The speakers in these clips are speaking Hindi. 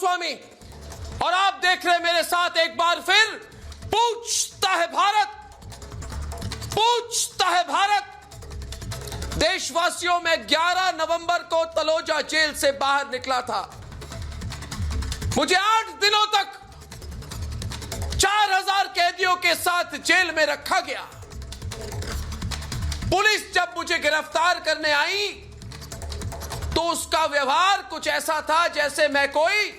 गोस्वामी और आप देख रहे मेरे साथ एक बार फिर पूछता है भारत, पूछता है भारत। देशवासियों में 11 नवंबर को तलोजा जेल से बाहर निकला था। मुझे 8 दिनों तक 4000 कैदियों के साथ जेल में रखा गया। पुलिस जब मुझे गिरफ्तार करने आई तो उसका व्यवहार कुछ ऐसा था जैसे मैं कोई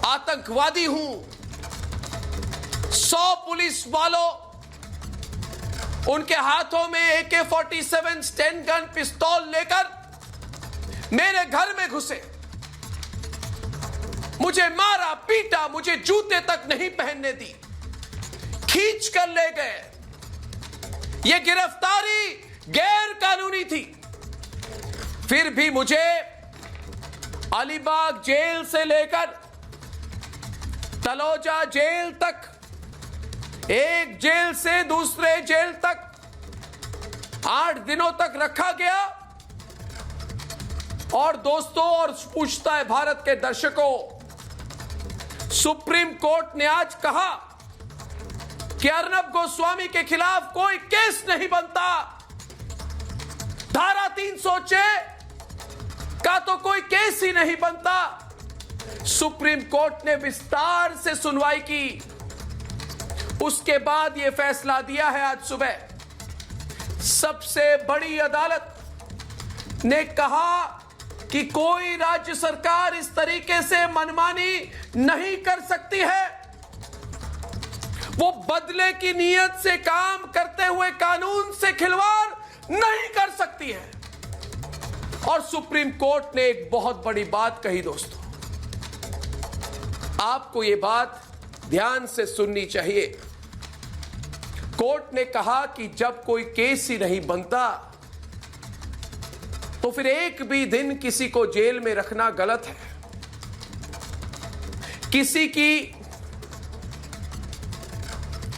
आतंकवादी हूं। 100 पुलिस वालों उनके हाथों में AK-47 स्टैंड गन पिस्तौल लेकर मेरे घर में घुसे, मुझे मारा पीटा, मुझे जूते तक नहीं पहनने दी, खींच कर ले गए। यह गिरफ्तारी गैर कानूनी थी। फिर भी मुझे अलीबाग जेल से लेकर तलोजा जेल तक, एक जेल से दूसरे जेल तक 8 दिनों तक रखा गया। और दोस्तों और पूछता है भारत के दर्शकों, सुप्रीम कोर्ट ने आज कहा कि अर्नब गोस्वामी के खिलाफ कोई केस नहीं बनता। धारा 306 का तो कोई केस ही नहीं बनता। सुप्रीम कोर्ट ने विस्तार से सुनवाई की, उसके बाद यह फैसला दिया है आज सुबह। सबसे बड़ी अदालत ने कहा कि कोई राज्य सरकार इस तरीके से मनमानी नहीं कर सकती है। वो बदले की नीयत से काम करते हुए कानून से खिलवाड़ नहीं कर सकती है। और सुप्रीम कोर्ट ने एक बहुत बड़ी बात कही दोस्तों, आपको यह बात ध्यान से सुननी चाहिए। कोर्ट ने कहा कि जब कोई केस ही नहीं बनता तो फिर एक भी दिन किसी को जेल में रखना गलत है।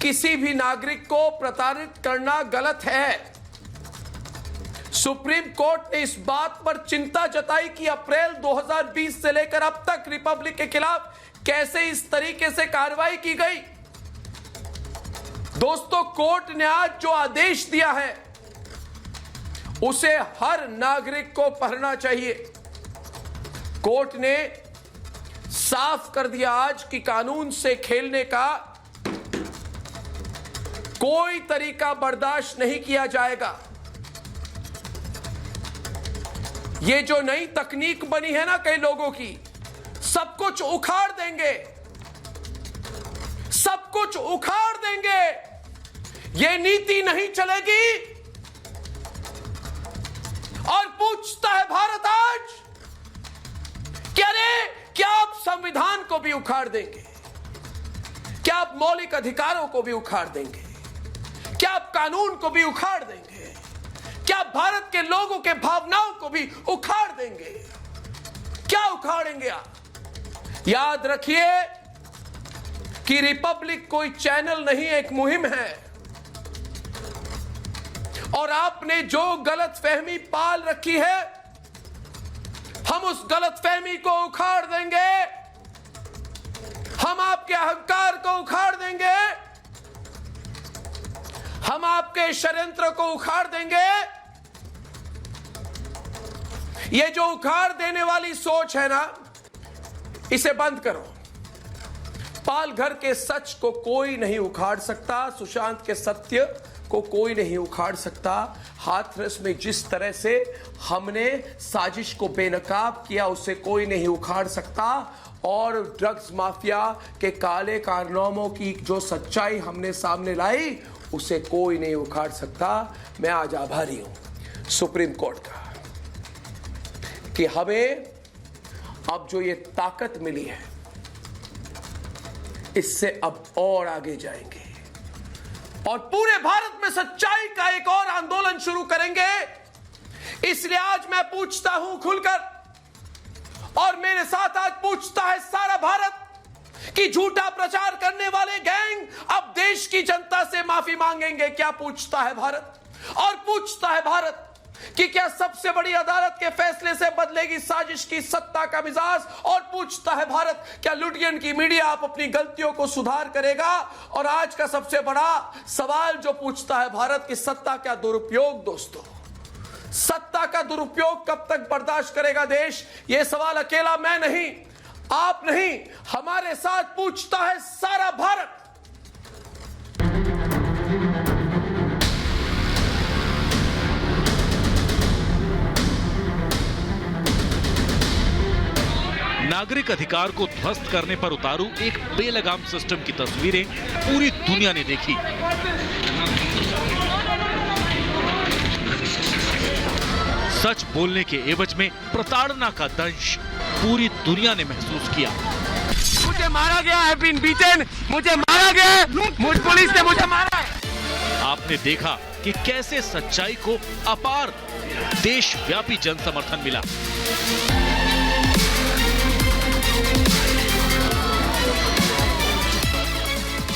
किसी भी नागरिक को प्रताड़ित करना गलत है। सुप्रीम कोर्ट ने इस बात पर चिंता जताई कि अप्रैल 2020 से लेकर अब तक रिपब्लिक के खिलाफ कैसे इस तरीके से कार्रवाई की गई। दोस्तों, कोर्ट ने आज जो आदेश दिया है उसे हर नागरिक को पढ़ना चाहिए। कोर्ट ने साफ कर दिया आज कि कानून से खेलने का कोई तरीका बर्दाश्त नहीं किया जाएगा। ये जो नई तकनीक बनी है ना कई लोगों की, सब कुछ उखाड़ देंगे, सब कुछ उखाड़ देंगे। ये नीति नहीं चलेगी। और पूछता है भारत आज कि अरे क्या आप संविधान को भी उखाड़ देंगे? क्या आप मौलिक अधिकारों को भी उखाड़ देंगे? क्या आप कानून को भी उखाड़ देंगे? क्या आप भारत के लोगों के भावनाओं को भी उखाड़ देंगे? क्या उखाड़ेंगे आप? याद रखिए कि रिपब्लिक कोई चैनल नहीं, एक मुहिम है। और आपने जो गलतफहमी पाल रखी है, हम उस गलतफहमी को उखाड़ देंगे। हम आपके अहंकार को उखाड़ देंगे, हम आपके षड्यंत्र को उखाड़ देंगे। ये जो उखाड़ देने वाली सोच है ना, इसे बंद करो। पालघर के सच को कोई नहीं उखाड़ सकता, सुशांत के सत्य को कोई नहीं उखाड़ सकता। हाथरस में जिस तरह से हमने साजिश को बेनकाब किया उसे कोई नहीं उखाड़ सकता। और ड्रग्स माफिया के काले कारनामों की जो सच्चाई हमने सामने लाई उसे कोई नहीं उखाड़ सकता। मैं आज आभारी हूं सुप्रीम कोर्ट का कि हमें अब जो ये ताकत मिली है इससे अब और आगे जाएंगे और पूरे भारत में सच्चाई का एक और आंदोलन शुरू करेंगे। इसलिए आज मैं पूछता हूं खुलकर, और मेरे साथ आज पूछता है सारा भारत कि झूठा प्रचार करने वाले गैंग अब देश की जनता से माफी मांगेंगे क्या? पूछता है भारत। और पूछता है भारत कि क्या सबसे बड़ी अदालत के फैसले से बदलेगी साजिश की सत्ता का मिजाज? और पूछता है भारत, क्या लुटियन की मीडिया आप अपनी गलतियों को सुधार करेगा? और आज का सबसे बड़ा सवाल जो पूछता है भारत की सत्ता का दुरुपयोग, दोस्तों, सत्ता का दुरुपयोग कब तक बर्दाश्त करेगा देश? यह सवाल अकेला मैं नहीं, आप नहीं, हमारे साथ पूछता है सारा भारत। नागरिक अधिकार को ध्वस्त करने पर उतारू एक बेलगाम सिस्टम की तस्वीरें पूरी दुनिया ने देखी। सच बोलने के एवज में प्रताड़ना का दंश पूरी दुनिया ने महसूस किया। मुझे मारा गया है, बीन बीटेन, मुझे मारा गया है, मुझ पुलिस ने मुझे मारा है। आपने देखा कि कैसे सच्चाई को अपार देशव्यापी जन समर्थन मिला।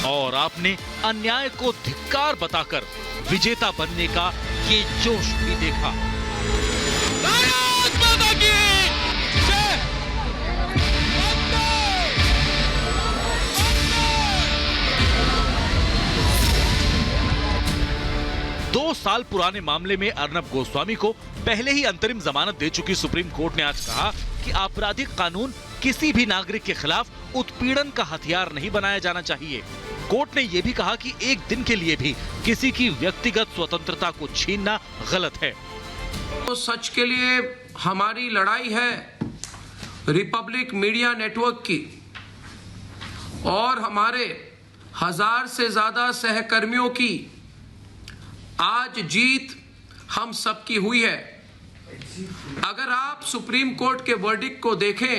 और आपने अन्याय को धिक्कार बताकर विजेता बनने का ये जोश भी देखा। भारत माता की जय। 2 साल पुराने मामले में अर्नब गोस्वामी को पहले ही अंतरिम जमानत दे चुकी सुप्रीम कोर्ट ने आज कहा कि आपराधिक कानून किसी भी नागरिक के खिलाफ उत्पीड़न का हथियार नहीं बनाया जाना चाहिए। कोर्ट ने यह भी कहा कि एक दिन के लिए भी किसी की व्यक्तिगत स्वतंत्रता को छीनना गलत है। तो सच के लिए हमारी लड़ाई है रिपब्लिक मीडिया नेटवर्क की, और हमारे 1000 से ज्यादा सहकर्मियों की आज जीत हम सबकी हुई है। अगर आप सुप्रीम कोर्ट के वर्डिक्ट को देखें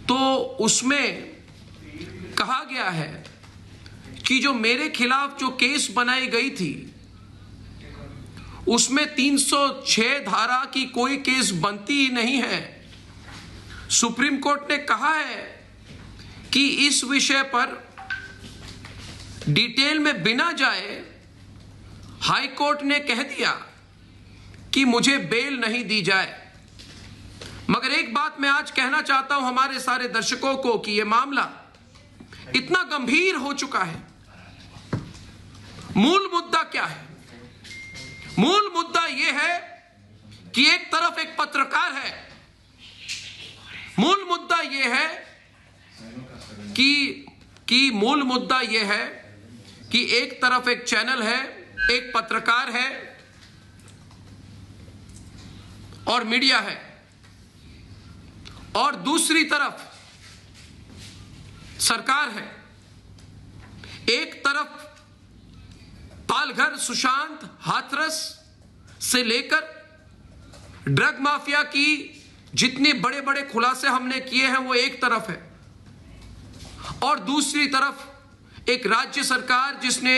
तो उसमें कहा गया है कि जो मेरे खिलाफ जो केस बनाई गई थी उसमें 306 धारा की कोई केस बनती ही नहीं है। सुप्रीम कोर्ट ने कहा है कि इस विषय पर डिटेल में बिना जाए हाई कोर्ट ने कह दिया कि मुझे बेल नहीं दी जाए। मगर एक बात मैं आज कहना चाहता हूं हमारे सारे दर्शकों को कि यह मामला इतना गंभीर हो चुका है। मूल मुद्दा क्या है? मूल मुद्दा यह है कि एक तरफ एक पत्रकार है, मूल मुद्दा यह है कि मूल मुद्दा यह है कि एक तरफ एक चैनल है, एक पत्रकार है और मीडिया है, और दूसरी तरफ सरकार है। एक तरफ पालघर सुशांत हाथरस से लेकर ड्रग माफिया की जितने बड़े बड़े खुलासे हमने किए हैं वो एक तरफ है, और दूसरी तरफ एक राज्य सरकार जिसने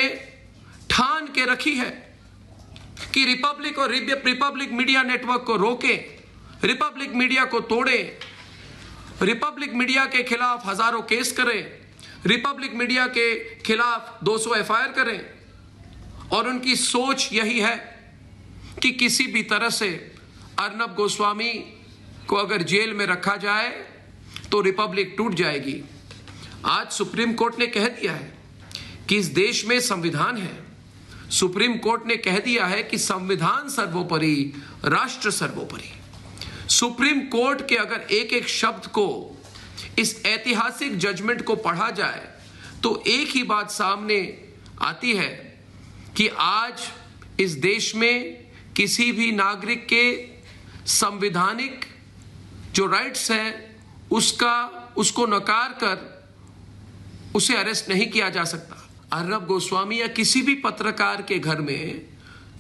ठान के रखी है कि रिपब्लिक और रिपब्लिक मीडिया नेटवर्क को रोके, रिपब्लिक मीडिया को तोड़े, रिपब्लिक मीडिया के खिलाफ हजारों केस करें, रिपब्लिक मीडिया के खिलाफ 200 एफआईआर करें। और उनकी सोच यही है कि किसी भी तरह से अर्नब गोस्वामी को अगर जेल में रखा जाए तो रिपब्लिक टूट जाएगी। आज सुप्रीम कोर्ट ने कह दिया है कि इस देश में संविधान है। सुप्रीम कोर्ट ने कह दिया है कि संविधान सर्वोपरि, राष्ट्र सर्वोपरि। सुप्रीम कोर्ट के अगर एक एक शब्द को, इस ऐतिहासिक जजमेंट को पढ़ा जाए तो एक ही बात सामने आती है कि आज इस देश में किसी भी नागरिक के संवैधानिक जो राइट्स हैं उसको नकार कर उसे अरेस्ट नहीं किया जा सकता। अर्नब गोस्वामी या किसी भी पत्रकार के घर में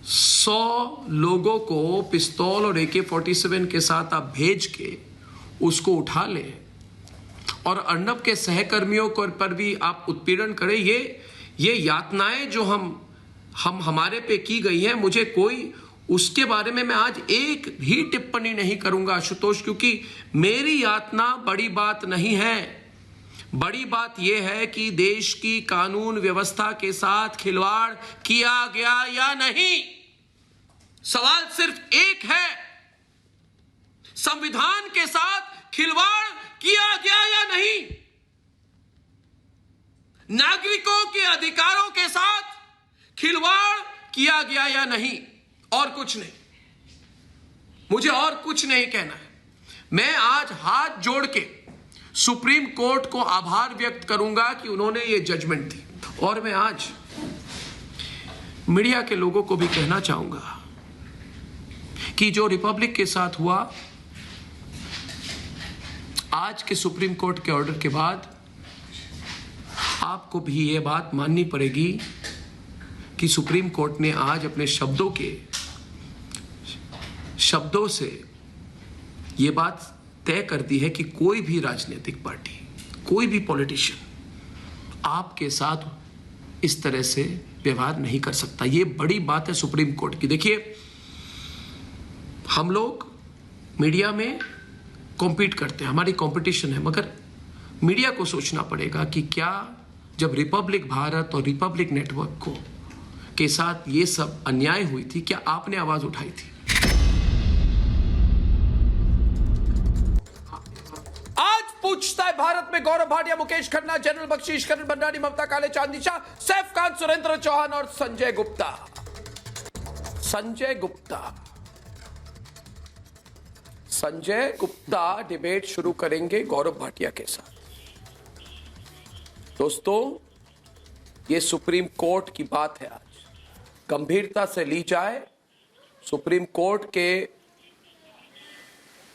100 लोगों को पिस्तौल और AK-47 के साथ आप भेज के उसको उठा लें और अर्नब के सहकर्मियों पर भी आप उत्पीड़न करें। ये यातनाएं जो हमारे पे की गई है, मुझे कोई उसके बारे में मैं आज एक भी टिप्पणी नहीं करूंगा आशुतोष, क्योंकि मेरी यातना बड़ी बात नहीं है। बड़ी बात यह है कि देश की कानून व्यवस्था के साथ खिलवाड़ किया गया या नहीं। सवाल सिर्फ एक है, संविधान के साथ खिलवाड़ किया गया या नहीं? नागरिकों के अधिकारों के साथ खिलवाड़ किया गया या नहीं? और कुछ नहीं, मुझे और कुछ नहीं कहना है। मैं आज हाथ जोड़ के सुप्रीम कोर्ट को आभार व्यक्त करूंगा कि उन्होंने ये जजमेंट दी। और मैं आज मीडिया के लोगों को भी कहना चाहूंगा कि जो रिपब्लिक के साथ हुआ, आज के सुप्रीम कोर्ट के ऑर्डर के बाद आपको भी ये बात माननी पड़ेगी कि सुप्रीम कोर्ट ने आज अपने शब्दों से ये बात तय कर दी है कि कोई भी राजनीतिक पार्टी, कोई भी पॉलिटिशियन आपके साथ इस तरह से व्यवहार नहीं कर सकता। ये बड़ी बात है सुप्रीम कोर्ट की। देखिए, हम लोग मीडिया में कॉम्पीट करते हैं, हमारी कंपटीशन है, मगर मीडिया को सोचना पड़ेगा कि क्या जब रिपब्लिक भारत और रिपब्लिक नेटवर्क को के साथ ये सब अन्याय हुई थी, क्या आपने आवाज उठाई थी? आज पूछता है भारत में गौरव भाटिया, मुकेश खन्ना, जनरल बख्शीश, करण भंडारी, ममता काले, चांदी शाह, सैफ खान, सुरेंद्र चौहान और संजय गुप्ता डिबेट शुरू करेंगे गौरव भाटिया के साथ। दोस्तों, ये सुप्रीम कोर्ट की बात है, आज गंभीरता से ली जाए। सुप्रीम कोर्ट के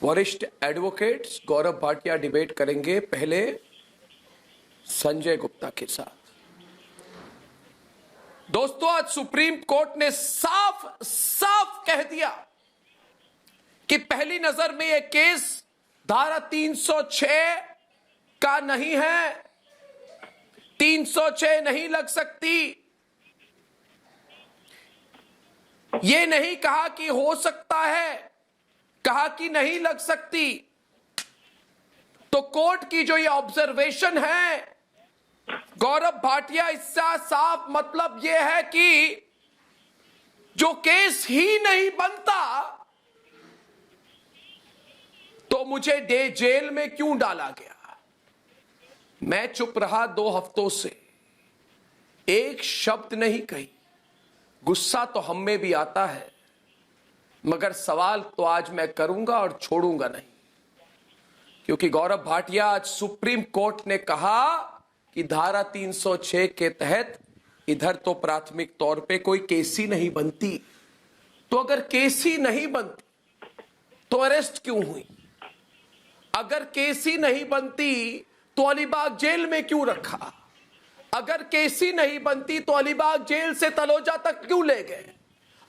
वरिष्ठ एडवोकेट्स गौरव भाटिया डिबेट करेंगे पहले संजय गुप्ता के साथ। दोस्तों, आज सुप्रीम कोर्ट ने साफ साफ कह दिया कि पहली नजर में यह केस धारा 306 का नहीं है, 306 नहीं लग सकती। यह नहीं कहा कि हो सकता है, कहा कि नहीं लग सकती। तो कोर्ट की जो ये ऑब्जर्वेशन है गौरव भाटिया, इसका साफ मतलब यह है कि जो केस ही नहीं बनता तो मुझे जेल में क्यों डाला गया? मैं चुप रहा 2 हफ्तों से, एक शब्द नहीं कही। गुस्सा तो हम में भी आता है, मगर सवाल तो आज मैं करूंगा और छोड़ूंगा नहीं, क्योंकि गौरव भाटिया, आज सुप्रीम कोर्ट ने कहा कि धारा 306 के तहत इधर तो प्राथमिक तौर पे कोई केस ही नहीं बनती। तो अगर केस ही नहीं बनती तो अरेस्ट क्यों हुई? अगर केस ही नहीं बनती तो अलीबाग जेल में क्यों रखा? अगर केस ही नहीं बनती तो अलीबाग जेल से तलोजा तक क्यों ले गए?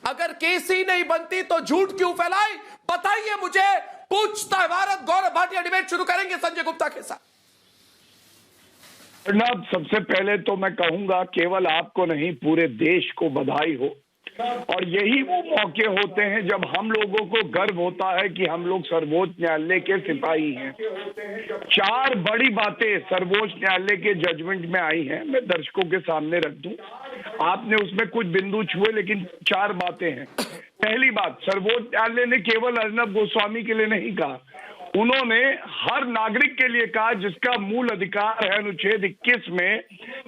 अगर केस ही नहीं बनती तो झूठ क्यों फैलाई? बताइए मुझे। पूछता है भारत, गौरव भाटिया डिबेट शुरू करेंगे संजय गुप्ता के साथ। जनाब, सबसे पहले तो मैं कहूंगा केवल आपको नहीं पूरे देश को बधाई हो। और यही वो मौके होते हैं जब हम लोगों को गर्व होता है कि हम लोग सर्वोच्च न्यायालय के सिपाही हैं। 4 बड़ी बातें सर्वोच्च न्यायालय के जजमेंट में आई हैं, मैं दर्शकों के सामने रख दूं। आपने उसमें कुछ बिंदु छुए, लेकिन 4 बातें हैं। पहली बात, सर्वोच्च न्यायालय ने केवल अर्नब गोस्वामी के लिए नहीं कहा, उन्होंने हर नागरिक के लिए कहा जिसका मूल अधिकार है अनुच्छेद 21 में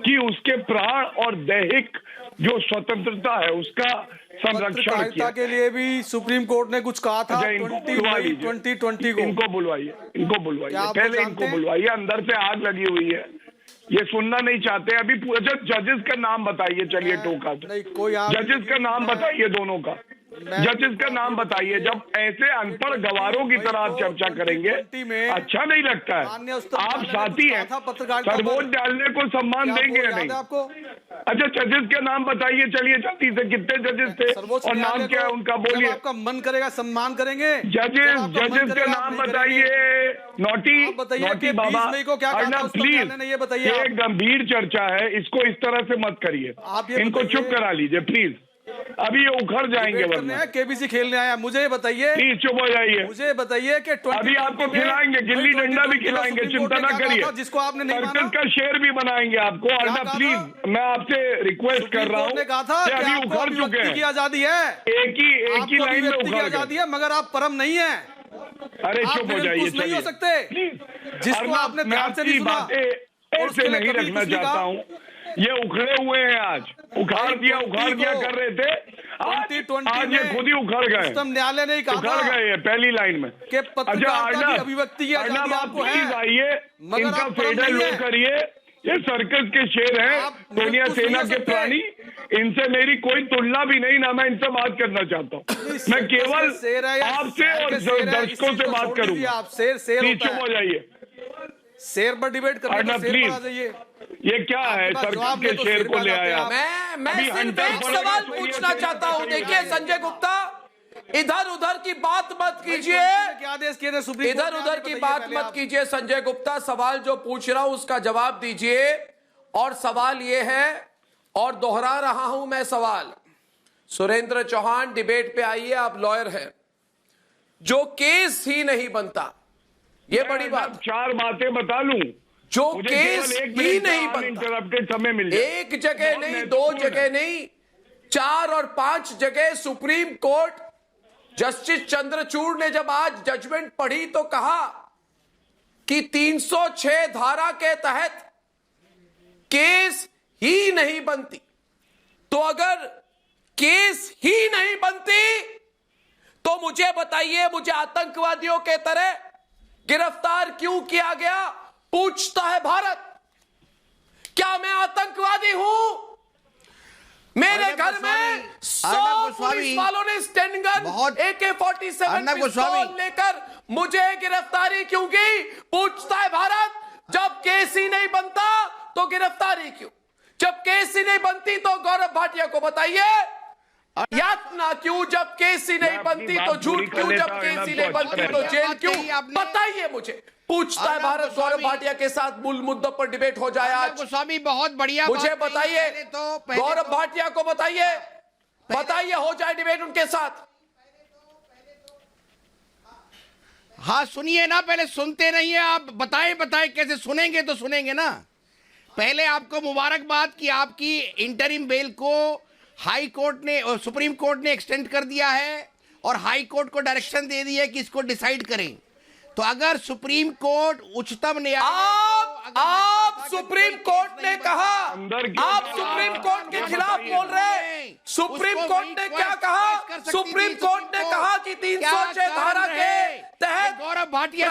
कि उसके प्राण और दैहिक जो स्वतंत्रता है उसका संरक्षण किया। के लिए भी सुप्रीम कोर्ट ने कुछ कहा था। 2020 को इनको बुलवाइए, पहले इनको बुलवाइए। अंदर से आग लगी हुई है, ये सुनना नहीं चाहते। अभी जजेस का नाम बताइए, चलिए टोका जजेस का नाम बताइए, दोनों का जजेस का नाम बताइए। जब ऐसे अनपढ़ गवारों की तरह आप चर्चा करेंगे अच्छा नहीं लगता है। आप साथी हैं, सर्वोच्च न्यायालय को सम्मान देंगे या नहीं? अच्छा, जजेस का नाम बताइए, चलिए जल्दी से। कितने जजेस थे और नाम क्या है उनका, बोलिए। आपका मन करेगा सम्मान करेंगे। जजेस का नाम बताइए। नोटी बाबा, प्लीज, ये गंभीर चर्चा है, इसको इस तरह से मत करिए। इनको चुप करा लीजिए प्लीज। अभी ये उखड़ जाएंगे वरना। केबीसी खेलने आया, मुझे ये बताइए, प्लीज चुप हो जाइए। मुझे बताइए कि अभी आपको खिलाएंगे, गिल्ली डंडा भी खिलाएंगे, चिंता ना करिए। जिसको आपने नहीं सर्कस माना, का शेर भी बनाएंगे आपको। अर्नब प्लीज, मैं आपसे रिक्वेस्ट कर रहा हूँ, कहा था कि अभी आपको उखड़ चुके अभिव्यक्ति की हैं, आजादी है, एक ही लाइन में उखड़ आजादी गए। है, मगर आप परम नहीं है। अरे चुप हो जाइए, नहीं हो सकते। जिसको आपने ध्यान से नहीं सुना, ऐसे नहीं रखना चाहता हूँ। ये उखड़े हुए हैं, आज उखाड़ दिया कर रहे थे, आज ये खुद ही उखड़ गए। न्यायालय ने कहा उखड़ गए हैं पहली लाइन में। कि पत्रकारिता की अभिव्यक्ति की आजादी आपको है, आइए, इनका फेडर लो करिए। ये सर्कस के शेर हैं, सोनिया सेना के प्राणी, इनसे मेरी कोई तुलना भी नहीं, ना मैं इनसे बात करना चाहता हूँ। मैं केवल आपसे और दर्शकों से बात करूंगा। आप शेर चुप हो जाइए, शेर पर डिबेट करना, शेर पर आ जाइए। ये क्या है, सर्कस के शेर को ले आया। मैं सिर्फ एक सवाल पूछना चाहता हूं। देखिए संजय गुप्ता, इधर उधर की बात मत कीजिए, इधर उधर की बात मत कीजिए संजय गुप्ता। सवाल जो पूछ रहा हूं उसका जवाब दीजिए। और सवाल यह है, और दोहरा रहा हूं मैं सवाल, सुरेंद्र चौहान डिबेट पे आइए, आप लॉयर हैं, जो केस ही नहीं बनता, ये बड़ी बात। चार बातें बता लूं, जो केस ही नहीं बनता, इंटरप्टेड समय मिल जाए, एक जगह नहीं, दो जगह नहीं, 4 और 5 जगह सुप्रीम कोर्ट जस्टिस चंद्रचूड़ ने जब आज जजमेंट पढ़ी तो कहा कि 306 धारा के तहत केस ही नहीं बनती। तो अगर केस ही नहीं बनती तो मुझे बताइए, मुझे आतंकवादियों के तरह गिरफ्तार क्यों किया गया, पूछता है भारत। क्या मैं आतंकवादी हूं? मेरे घर में 100 पुलिस वालों ने स्टैंड गन AK-47 पिस्तौल लेकर मुझे गिरफ्तारी क्यों की, पूछता है भारत। जब केस ही नहीं बनता तो गिरफ्तारी क्यों? जब केस ही नहीं बनती तो गौरव भाटिया को बताइए यातना क्यों? जब केस ही नहीं बनती तो झूठ क्यों? जब केस ही नहीं बनती तो जेल क्यों? बताइए मुझे, पूछता है भारत। गौरव भाटिया के साथ मूल मुद्दों पर डिबेट हो जाए आज। गोस्वामी बहुत बढ़िया, मुझे बताइए, गौरव भाटिया को बताइए, बताइए हो जाए डिबेट उनके साथ। हाँ सुनिए ना, पहले सुनते नहीं है आप। बताएं कैसे सुनेंगे, तो सुनेंगे ना। पहले आपको मुबारकबाद कि आपकी इंटरिम बेल को हाई कोर्ट ने और सुप्रीम कोर्ट ने एक्सटेंड कर दिया है, और हाई कोर्ट को डायरेक्शन दे दी है कि इसको डिसाइड करें। तो अगर सुप्रीम कोर्ट, उच्चतम न्यायालय, आप सुप्रीम कोर्ट ने कहा, आप सुप्रीम कोर्ट के खिलाफ बोल रहे हैं। सुप्रीम कोर्ट ने क्या कहा? सुप्रीम कोर्ट ने कहा कि 306 धारा के तहत गौरव भाटिया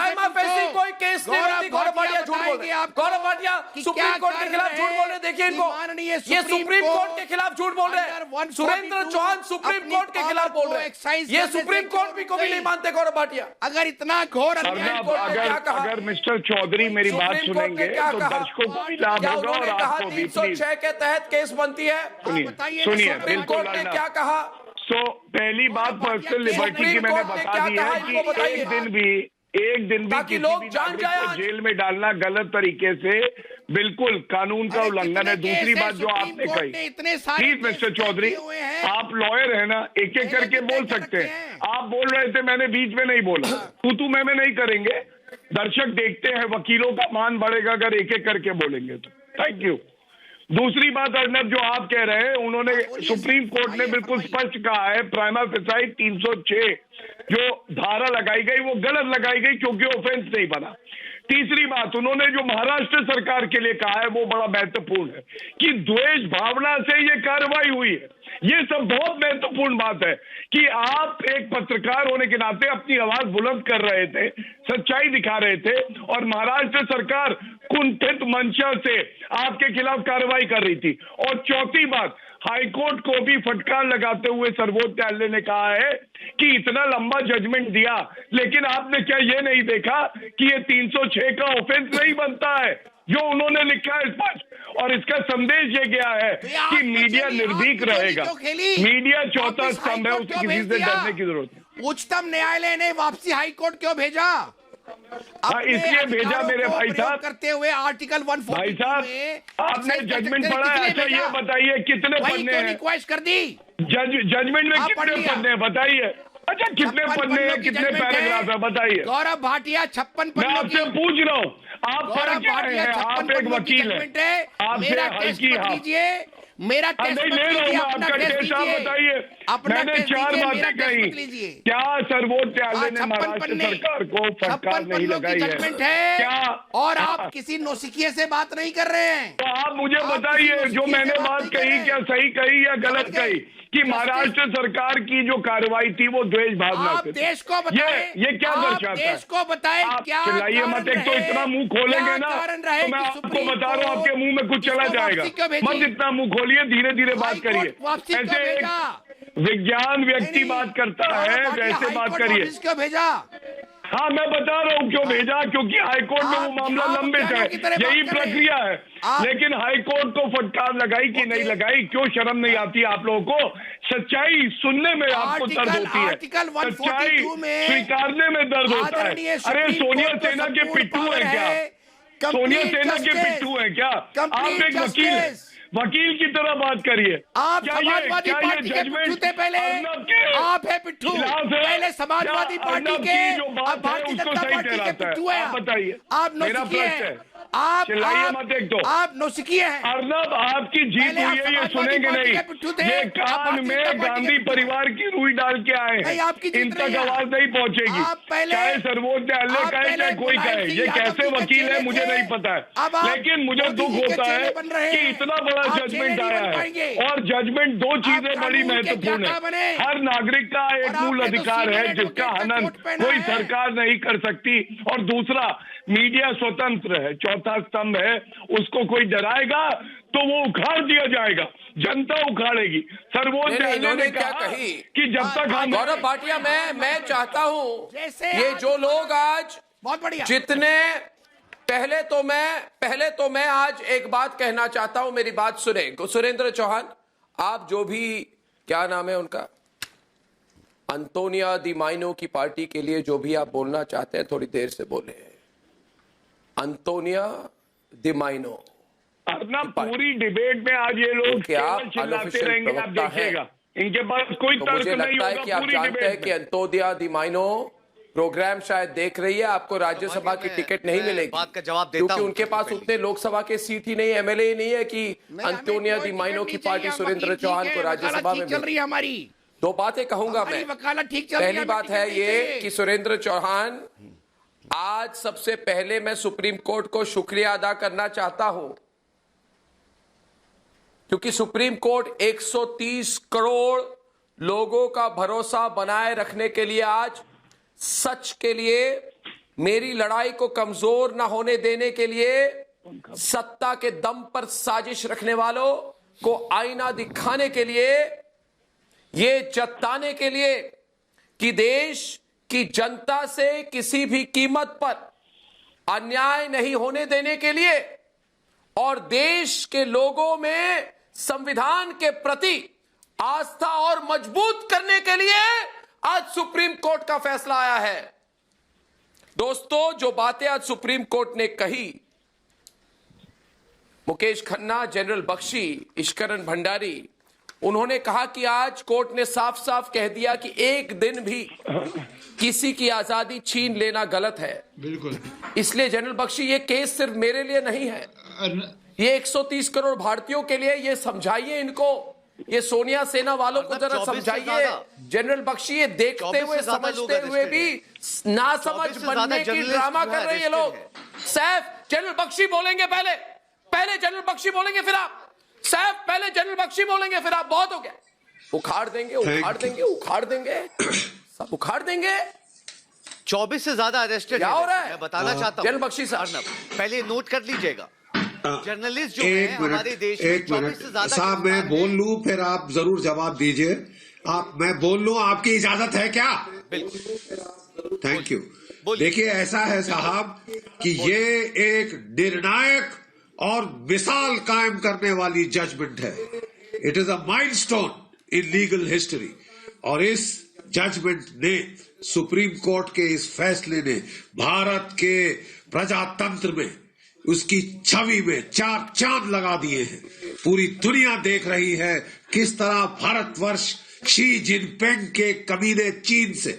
कोई केस नहीं बनती। गौरव भाटिया झूठ बोल रहे हैं। गौरव भाटिया सुप्रीम कोर्ट के खिलाफ झूठ बोल रहे हैं। देखिए इनको, ये सुप्रीम कोर्ट के खिलाफ झूठ बोल रहे हैं। सुरेंद्र चौहान सुप्रीम कोर्ट के खिलाफ बोल रहे हैं। ये सुप्रीम कोर्ट भी को भी नहीं मानते गौरव भाटिया। अगर इतना घोर अगर मिस्टर चौधरी मेरी बात सुनेंगे तो दर्शकों को भी लाभ होगा और आपको भी। 306 के तहत केस बनती है। सुनिए, सुप्रीम कोर्ट ने क्या कहा? पहली बात पर्सनल लिबर्टी की मैंने बता दी है कि एक दिन भी किसी लोग भी जान नागरिक जाए को जेल में डालना गलत तरीके से बिल्कुल कानून का उल्लंघन है। दूसरी बात जो आपने कही, प्लीज मिस्टर चौधरी, आप लॉयर है ना, एक एक करके बोल सकते हैं। आप बोल रहे थे, मैंने बीच में नहीं बोला। तू मैं नहीं करेंगे, दर्शक देखते हैं, वकीलों का मान बढ़ेगा अगर एक एक करके बोलेंगे तो। Thank you. दूसरी बात अर्नब, जो आप कह रहे हैं, उन्होंने सुप्रीम कोर्ट ने बिल्कुल स्पष्ट कहा है, प्राइमा फेसाई 306 जो धारा लगाई गई वो गलत लगाई गई क्योंकि ऑफेंस नहीं बना। तीसरी बात, उन्होंने जो महाराष्ट्र सरकार के लिए कहा है वो बड़ा महत्वपूर्ण है कि द्वेष भावना से ये कार्रवाई हुई है। ये सब बहुत महत्वपूर्ण बात है कि आप एक पत्रकार होने के नाते अपनी आवाज बुलंद कर रहे थे, सच्चाई दिखा रहे थे, और महाराष्ट्र सरकार कुंठित मंशा से आपके खिलाफ कार्रवाई कर रही थी। और चौथी बात, हाईकोर्ट को भी फटकार लगाते हुए सर्वोच्च न्यायालय ने कहा है कि इतना लंबा जजमेंट दिया, लेकिन आपने क्या ये नहीं देखा कि ये 306 का ऑफेंस नहीं बनता है, जो उन्होंने लिखा है स्पष्ट। और इसका संदेश ये गया है कि मीडिया निर्भीक रहेगा। मीडिया चौथा स्तंभ है, उसे किसी से डरने की जरूरत नहीं। उच्चतम न्यायालय ने वापसी हाई कोर्ट क्यों भेजा? हाँ, इसलिए भेजा मेरे भाई साहब करते हुए आर्टिकल 142 भाई साहब आपने जजमेंट पढ़ा है? अच्छा ये बताइए कितने पन्ने हैं? रिक्वेस्ट कर दी जजमेंट में कितने पन्ने हैं बताइए? अच्छा कितने पन्ने हैं, कितने पैराग्राफ है बताइए? गौरव भाटिया 56 मैं पन्नों आपसे पूछ रहा हूँ, आप गौरव क्या भाटिया हैं? 56 आप एक पन्नों की वकील जजमेंट हैं, है। आपसे मेरा टेस्ट हल्की मत हाँ लीजिए, मेरा टेस्ट नहीं मत ले रहा हूँ लीजिए, मैं अपना आपका टेस्ट टेस्ट। आप लीजिए, बताइए, अपना मैंने टेस्ट 4 लीजिए, बातें मेरा टेस्ट कही। मत लीजिए। क्या सर्वोच्च न्यायालय ने 56 महाराष्ट्र पन्ने, सरकार को 56 फटकार नहीं पन्नों की लगाई है? जजमेंट है क्या? और हाँ। आप किसी नौसिखिए से बात नहीं कर रहे हैं। तो आप मुझे आप बताइए किसी जो नौसिखिए मैंने से बात बात नहीं कर कही रहे क्या हैं। सही कही या गलत समझ गए? कही कि महाराष्ट्र सरकार की जो कार्रवाई थी वो द्वेष भावना आप से थी? देश को बताएं, ये क्या आप दर्शाता है? देश को बताएं आप क्या चिल्लाइए मत, एक तो कारण इतना रहे, मुंह खोलेंगे क्या ना कारण रहे तो मैं कि आपको सुप्रीम बता रहा हूँ आपके मुंह में कुछ चला इसको जाएगा। वापसी क्यों भेजी? मत इतना मुंह खोलिए, धीरे धीरे बात हाई कोर्ट करिए। वापसी क्यों ऐसे भेजा? एक विज्ञान व्यक्ति नहीं, बात करता गौरव है भाटिया वैसे हाई बात कोर्ट करिए। वापस क्यों भेजा? हाँ मैं बता रहा हूँ क्यों भेजा, क्योंकि हाईकोर्ट में वो आप मामला आप लंबित है, वकीलों की तरह यही बात करें। प्रक्रिया है। आप- लेकिन हाईकोर्ट को फटकार लगाई कि नहीं लगाई, क्यों शर्म नहीं आती आप लोगों को? सच्चाई सुनने में आपको दर्द होती है, आर्टिकल सच्चाई 142 में स्वीकारने में दर्द होता है। आदरणीय अरे सुप्रीम सोनिया कोर्ट को सेना के संपूर्ण पिट्ठू पावर है क्या? है। सोनिया Complete सेना के justice, पिट्ठू है क्या? आप complete एक वकील हैं, justice। वकील की तरह बात करिए। आप क्या ये- समाजवादी क्या ये पार्टी के judgment पिट्ठू थे पहले, अर्नब के आप है पिट्ठू। खिलाफ है? पहले समाजवादी या पार्टी अर्नब के, की जो बात अब भारतीय है, उसको जनता सही पार्टी के ठहराता है? पिट्ठू है। आप बताइए। आप मेरा नौसिखिए प्रश्न हैं। है। आप चिल्लाइए मत एक तो। आप नौसिखिए हैं। अर्नब आपकी जीत पहले हुई आप है, ये समाजवादी सुनेंगे पार्टी नहीं। के पिट्ठू थे, ये आप कान भारतीय जनता में पार्टी के गांधी पिट्ठू। परिवार की रुई डाल के आए नहीं, हैं, आपकी जीत इन रही तक है। आवाज नहीं पहुंचेगी। आप पहले- चाहे सर्वोच्च न्यायालय आप कहे पहले चाहे कोई मुलायम कहे, सिंह ये यादव कैसे जी के वकील है चेले मुझे थे। नहीं पता अब है। आप लेकिन मुझे मोदी दुख जी के होता चेले है बन रहे कि हैं। इतना बड़ा आप जजमेंट चेले नहीं आया बन है, पाएंगे। और जजमेंट दो चीजें आप बड़ी कानून के महत्वपूर्ण ज्ञाता बने। है। हर नागरिक का एक और मूल आपने तो अधिकार सीनियर है जिसका एडवोकेट का हनन कोट पहना कोई है। सरकार नहीं कर सकती, और दूसरा मीडिया स्वतंत्र है, चौथा स्तंभ है, उसको कोई डराएगा तो वो उखाड़ दिया जाएगा, जनता उखाड़ेगी। सर्वोच्च नहीं, न्यायालय इन्होंने ने क्या कहा कही? कि जब तक हम गौरव भाटिया, मैं चाहता हूं जैसे ये आज- जो लोग आज बहुत बढ़िया। जितने पहले तो मैं आज एक बात कहना चाहता हूं, मेरी बात सुने। सुरेंद्र चौहान, आप जो भी, क्या नाम है उनका, अंतोनिया दी माइनो की पार्टी के लिए जो भी आप बोलना चाहते हैं थोड़ी देर से बोले। अंतोनिया दी माइनो, अपना पूरी डिबेट में आज ये लोग क्या केवल चिल्लाते अनऑफिशियल रहेंगे, आप प्रवक्ता है? देखिएगा इनके पास कोई तो तर्क मुझे नहीं लगता है होगा कि आप पूरी जानते हैं डिबेट कि में। अंतोदिया दी माइनो प्रोग्राम शायद देख रही है, आपको राज्यसभा की टिकट नहीं मिलेगी, बात का जवाब देता क्योंकि हूं। उनके पास उतने लोकसभा के सीट ही नहीं, एमएलए ही नहीं है कि अंतोनिया दी माइनो की पार्टी सुरेंद्र चौहान को राज्यसभा में चल रही है हमारी। दो बातें कहूंगा हमारी मैं। वकालत ठीक चल रही है। पहली बात है ये कि सुरेंद्र चौहान, आज सबसे पहले मैं सुप्रीम कोर्ट को शुक्रिया अदा करना चाहता हूं, क्योंकि सुप्रीम कोर्ट 130 करोड़ लोगों का भरोसा बनाए रखने के लिए, आज सच के लिए, मेरी लड़ाई को कमजोर ना होने देने के लिए, सत्ता के दम पर साजिश रखने वालों को आईना दिखाने के लिए, ये जताने के लिए कि देश की जनता से किसी भी कीमत पर अन्याय नहीं होने देने के लिए, और देश के लोगों में संविधान के प्रति आस्था और मजबूत करने के लिए आज सुप्रीम कोर्ट का फैसला आया है। दोस्तों, जो बातें आज सुप्रीम कोर्ट ने कही, मुकेश खन्ना, जनरल बख्शी, ईश्वरन भंडारी, उन्होंने कहा कि आज कोर्ट ने साफ साफ कह दिया कि एक दिन भी किसी की आजादी छीन लेना गलत है। बिल्कुल। इसलिए जनरल बख्शी, ये केस सिर्फ मेरे लिए नहीं है, ये 130 करोड़ भारतीयों के लिए। ये समझाइए इनको, ये सोनिया सेना वालों को जरा 24 से समझाइए। ज्यादा। जनरल बख्शी, ये देखते 24 हुए से ज्यादा समझते लोग हुए भी ना समझ 24 से ज्यादा बनने की जर्नलिस्ट ड्रामा जो कर है रहे हैं ये लोग। arrested सैफ, जनरल बख्शी बोलेंगे पहले जनरल बख्शी बोलेंगे, फिर आप। सैफ, पहले जनरल बख्शी बोलेंगे, फिर आप। बहुत हो गया, उखाड़ देंगे सब उखाड़ देंगे। 24 से ज्यादा अरेस्टेड क्या हो रहा है? मैं बताना चाहता हूं जनरल बख्शी साहब, अर्नब, पहले नोट कर लीजिएगा, जर्नलिस्ट जो एक है मिनट, हमारे देश में एक 24 मिनट से ज्यादा साहब, मैं गिरफ्तार बोल हैं। लूं फिर आप जरूर जवाब दीजिए। मैं बोल लूं, आपकी इजाजत है क्या? बिल्कुल। Thank you. बोलिए। देखिए, ऐसा है साहब कि ये एक निर्णायक और मिसाल कायम करने वाली जजमेंट है। It is a milestone in legal history, और इस जजमेंट ने, सुप्रीम कोर्ट के इस फैसले ने भारत के प्रजातंत्र में, उसकी छवि में चार चांद लगा दिए हैं। पूरी दुनिया देख रही है किस तरह भारतवर्ष शी जिनपिंग के कमीने चीन से,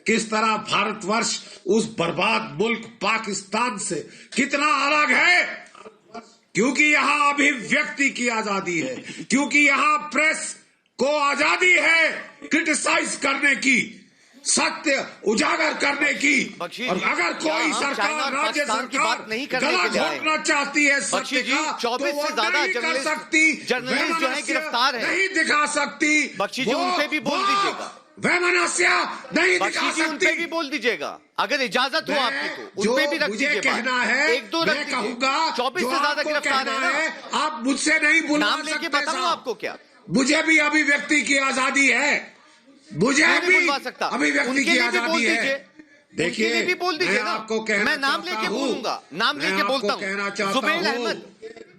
किस तरह भारतवर्ष उस बर्बाद मुल्क पाकिस्तान से कितना अलग है, क्योंकि यहां अभिव्यक्ति की आजादी है, क्योंकि यहां प्रेस को आजादी है क्रिटिसाइज करने की, सत्य उजागर करने की। और अगर कोई सरकार, राज्य सरकार गला घोटना चाहती है सत्य का, तो 24 वो से ज्यादा नहीं कर सकती, जर्नलिस्ट जो है गिरफ्तार है, नहीं दिखा सकती। बख्शी जी उनपे भी बोल दीजिएगा, वैमनस्य नहीं दिखा बख्शी जी उनपे भी सकती। बोल दीजिएगा, अगर इजाजत हो आपकी तो जो उनपे भी रख मुझे दीजिए। कहना है एक दो मैं कहूंगा, 24 जो से ज्यादा आपको गिरफ्तार कहना है है, आप मुझसे नहीं बुलवा नाम लेके सकते बताऊं साहब। आपको क्या? मुझे भी अभिव्यक्ति की आजादी है, मुझे नहीं भी बुलवा सकता, अभिव्यक्ति उनके की लिए भी बोल आजादी है। दीजिए, देखिए, उनके लिए भी बोल दीजिए मैं ना। आपको कहना मैं नाम चाहता लेके हूं, बोलूंगा, नाम मैं लेके आपको बोलता कहना हूं। चाहता जुबैर हूं, अहमद,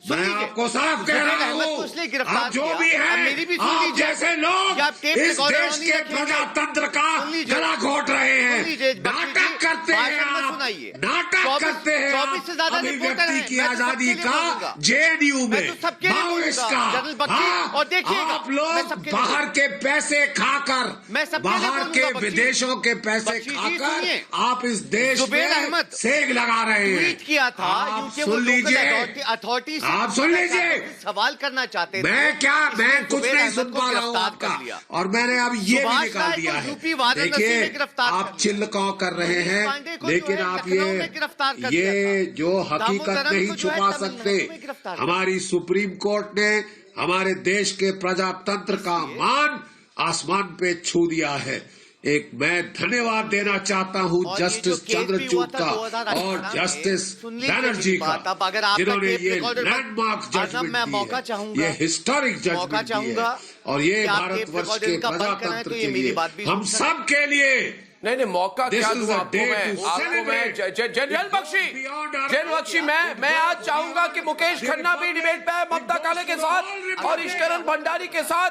सुन मैं लीजिए, आपको साफ कह जुबैर रहा अहमद को हूं, उसने गिरफ्तार आप जो किया, भी अब हैं, मेरी भी सुन आप लीजिए, जैसे लोग कि आप टेप इस रिकॉर्डर देश नहीं के रखेंगे। प्रजातंत्र का सुन लीजिए, गला घोट रहे सुन हैं, लीजिए, नाटक करते हैं भाषण मत आप, सुनाइए। नाटक 24 करते हैं 24 से ज्यादा आप रिपोर्टर अभिव्यक्ति हैं, की मैं तो सबके आजादी लिए का बोलूंगा। जेएनयू मैं में, तो सबके लिए माओइस्ट बोलूंगा, का। जनरल बख्शी, हाँ, और देखिएगा, आप मैं लोग सबके लिए बाहर के पैसे खाकर, मैं सबके लिए बाहर बोलूंगा, के बख्शी। विदेशों के पैसे बख्शी जी, खाकर सुनिए। आप इस देश जुबैर में अहमद सेग लगा रहे हैं। ट्वीट किया था, आप यूके वो सुन लोकल लीजिए, अथॉरिटी से आप सुन लीजिए, सवाल करना चाहते थे। मैं क्या, मैं इसलिए कुछ जुबैर नहीं अहमद सुन को पा रहा हूँ गिरफ्तार आपका, कर लिया। और मैंने अब ये भी सुभाष निकाल राय दिया को है। यूपी वाराणसी में देखिए, गिरफ्तार कर आप लिया। चिल्लकाव कर रहे मनीष पांडे हैं, को जो लेकिन है आप लखनऊ में गिरफ्तार कर ये दिया था। जो हकीकत दामोदरम नहीं को जो है छुपा तमिलनाडु सकते, में गिरफ्तार कर हमारी सुप्रीम कोर्ट ने हमारे देश के प्रजातंत्र का मान आसमान पे छू दिया है। एक मैं धन्यवाद देना चाहता हूं और ये जस्टिस जो केस भी चंद्रचूड़ हुआ था का 2018 और में, जस्टिस सुन लीजिए बैनर्जी मेरी का, बात, अब अगर आपका जिन्होंने टेप ये रिकॉर्डर लैंडमार्क अर्नब, मैं मौका जजमेंट चाहूंगा, ये हिस्टोरिक मौका जजमेंट दी चाहूंगा है, और ये कि आप टेप भारतवर्ष रिकॉर्डर के का बंद कराएं प्रजातंत्र तो ये के मेरी लिए, बात भी हम सुन सब के लिए नहीं मौका This क्या is दूं a आपको day मैं, to आपको मैं celebrate. जेल बख्शी, जेल बख्शी, मैं आज चाहूंगा कि मुकेश खन्ना भी डिबेट पे है ममता काले के साथ, और ईश्वरन भंडारी के साथ,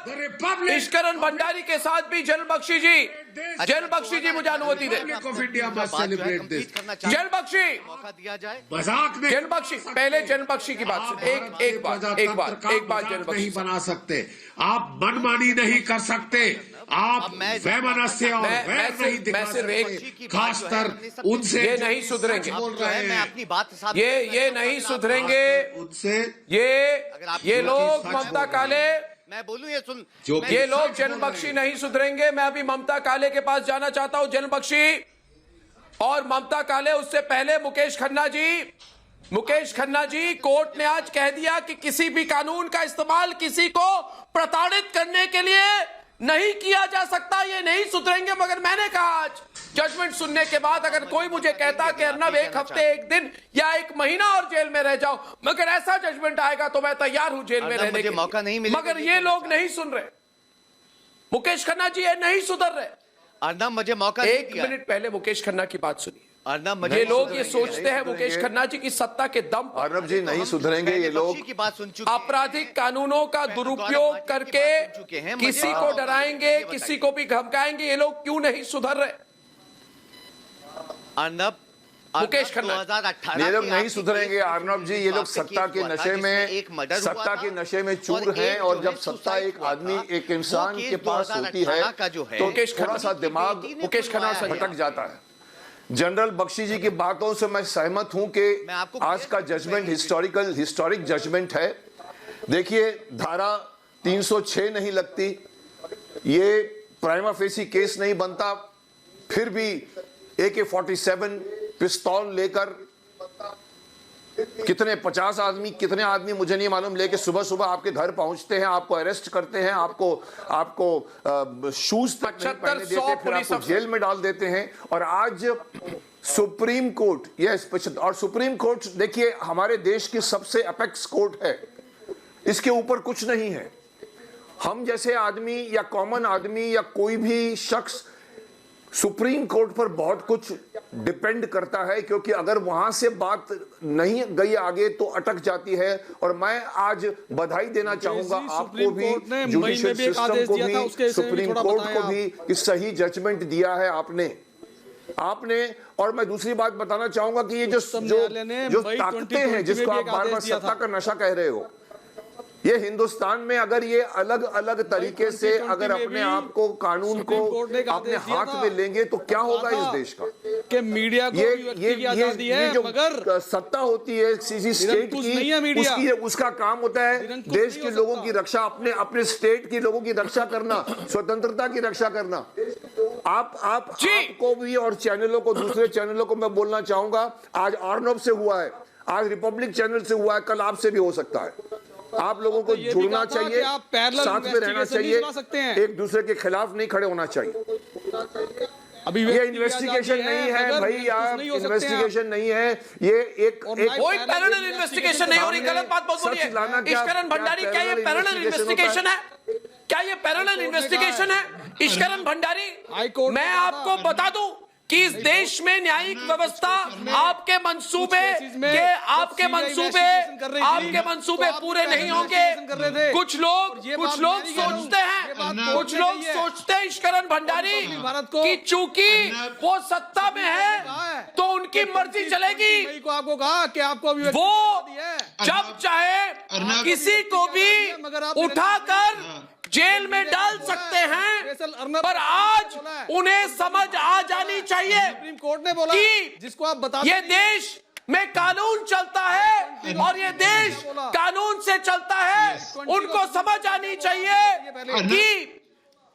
ईश्वरन भंडारी के साथ भी जेल बख्शी जी, जेल बख्शी जी मुझे अनुमति दे। Republic of India must celebrate this. जेल बख्शी, मौका दिया जाए। मजाक में जेल बख्शी, पहले जेल बख्शी की बात सुन, एक बात जेल बख्शी नहीं बना सकते, आप मनमानी नहीं कर सकते, आप वैमनस्य और वैर नहीं दिखा सकते, खासकर उनसे ये नहीं सुधरेंगे, बोल जो रहे है मैं हैं अपनी बात साफ ये नहीं सुधरेंगे, उनसे, ये लोग ममता काले, मैं बोलूं ये सुन, जो मैं- ये लोग जन बख्शी नहीं सुधरेंगे। मैं अभी ममता काले के पास जाना चाहता हूं, जन बख्शी और ममता काले, उससे पहले मुकेश खन्ना जी, कोर्ट ने आज कह दिया कि किसी भी कानून का इस्तेमाल किसी को प्रताड़ित करने के लिए नहीं किया जा सकता, ये नहीं सुधरेंगे। मगर मैंने कहा आज जजमेंट सुनने के बाद, अगर कोई मुझे कहता कि अर्नब एक हफ्ते, एक दिन या एक महीना और जेल में रह जाओ, मगर ऐसा जजमेंट आएगा तो मैं तैयार हूं जेल में अर्नब, रहने मुझे के लिए। मौका नहीं मिलेगा, मगर ये लोग नहीं सुन रहे, मुकेश खन्ना जी ये नहीं सुधर रहे। अर्नब मुझे मौका नहीं एक दिया। मिनट पहले मुकेश खन्ना की बात सुनिए। अर्नब मुझे ये लोग ये सुधरेंगे। सोचते हैं मुकेश खन्ना जी की सत्ता के दम पर अर्नब जी नहीं सुधरेंगे ये लोग। बख्शी की बात सुन चुके हैं। आपराधिक कानूनों का दुरुपयोग करके किसी को डराएंगे, किसी को भी धमकाएंगे, ये लोग क्यों नहीं सुधर रहे? अर्नब, मुकेश खन्ना 2018 ये लोग के नहीं आखिरी सुधरेंगे केस अर्नब जी, ये लोग आपके सत्ता केस के हुआ था, नशे जिसमें एक में, मर्डर हुआ सत्ता था, के नशे में चूर और हैं, एक और जो जब है सत्ता सुसाइड एक हुआ आदमी, था। एक इंसान वो केस के पास होती है 2018 का जो है, तो मुकेश थोड़ा खन्ना सा की दिमाग बेटी ने मुकेश खन्ना खुलवाया है। भटक जाता है। जनरल बख्शी जी की बातों से मैं सहमत हूं कि मैं आपको आज का जजमेंट हिस्टोरिक जजमेंट है। देखिए, धारा 306 नहीं लगती, ये प्राइमा फेसी केस नहीं बनता, फिर भी AK-47 पिस्तौल लेकर कितने 50 आदमी, कितने आदमी मुझे नहीं मालूम, लेके सुबह सुबह आपके घर पहुंचते हैं, आपको अरेस्ट करते हैं, आपको शूज तक नहीं पहनने देते, फिर आपको जेल में डाल देते हैं। और आज सुप्रीम कोर्ट, यस, और सुप्रीम कोर्ट देखिए हमारे देश की सबसे अपेक्स कोर्ट है, इसके ऊपर कुछ नहीं है। हम जैसे आदमी या कॉमन आदमी या कोई भी शख्स सुप्रीम कोर्ट पर बहुत कुछ डिपेंड करता है, क्योंकि अगर वहां से बात नहीं गई आगे तो अटक जाती है। और मैं आज बधाई देना चाहूंगा आपको भी, जुडिशियल सिस्टम को भी, सुप्रीम कोर्ट को भी कि सही जजमेंट दिया है आपने। और मैं दूसरी बात बताना चाहूंगा कि ये जो ताकतें हैं जिसको आप बार बार सत्ता का नशा कह रहे हो, ये हिंदुस्तान में अगर ये अलग अलग तरीके से अगर अपने आप को, कानून को अपने हाथ में लेंगे तो क्या होगा इस देश का? कि मीडिया को ये जो सत्ता होती है किसी स्टेट की, उसका काम होता है देश के लोगों की रक्षा, अपने स्टेट के लोगों की रक्षा करना, स्वतंत्रता की रक्षा करना। आपको भी और चैनलों को, दूसरे चैनलों को मैं बोलना चाहूंगा, आज अर्नब से हुआ है, आज रिपब्लिक चैनल से हुआ है, कल आपसे भी हो सकता है। आप लोगों को जुड़ना चाहिए, साथ में रहना चाहिए, एक दूसरे के खिलाफ नहीं खड़े होना चाहिए। अभी ये इन्वेस्टिगेशन नहीं है भाई, आप इन्वेस्टिगेशन नहीं है, ये एक कोई पैरेलल इन्वेस्टिगेशन नहीं हो रही, गलत बात बोल रही है इश्करन भंडारी। क्या ये पैरेलल इन्वेस्टिगेशन है? क्या ये पैरेलल इन्वेस्टिगेशन है इश्करन भंडारी? मैं आपको बता दूं कि इस देश में न्यायिक व्यवस्था आपके मंसूबे पूरे नहीं होंगे। कुछ लोग सोचते हैं इश्करन भंडारी कि चूंकि वो सत्ता में है तो उनकी मर्जी चलेगी, आपको कहा कि आपको वो जब चाहे किसी को भी उठाकर जेल में डाल सकते हैं। पर आज उन्हें समझ आ जानी चाहिए सुप्रीम कोर्ट ने बोला कि जिसको आप बता, ये देश में कानून चलता है और ये देश कानून से चलता है। उनको समझ आनी चाहिए कि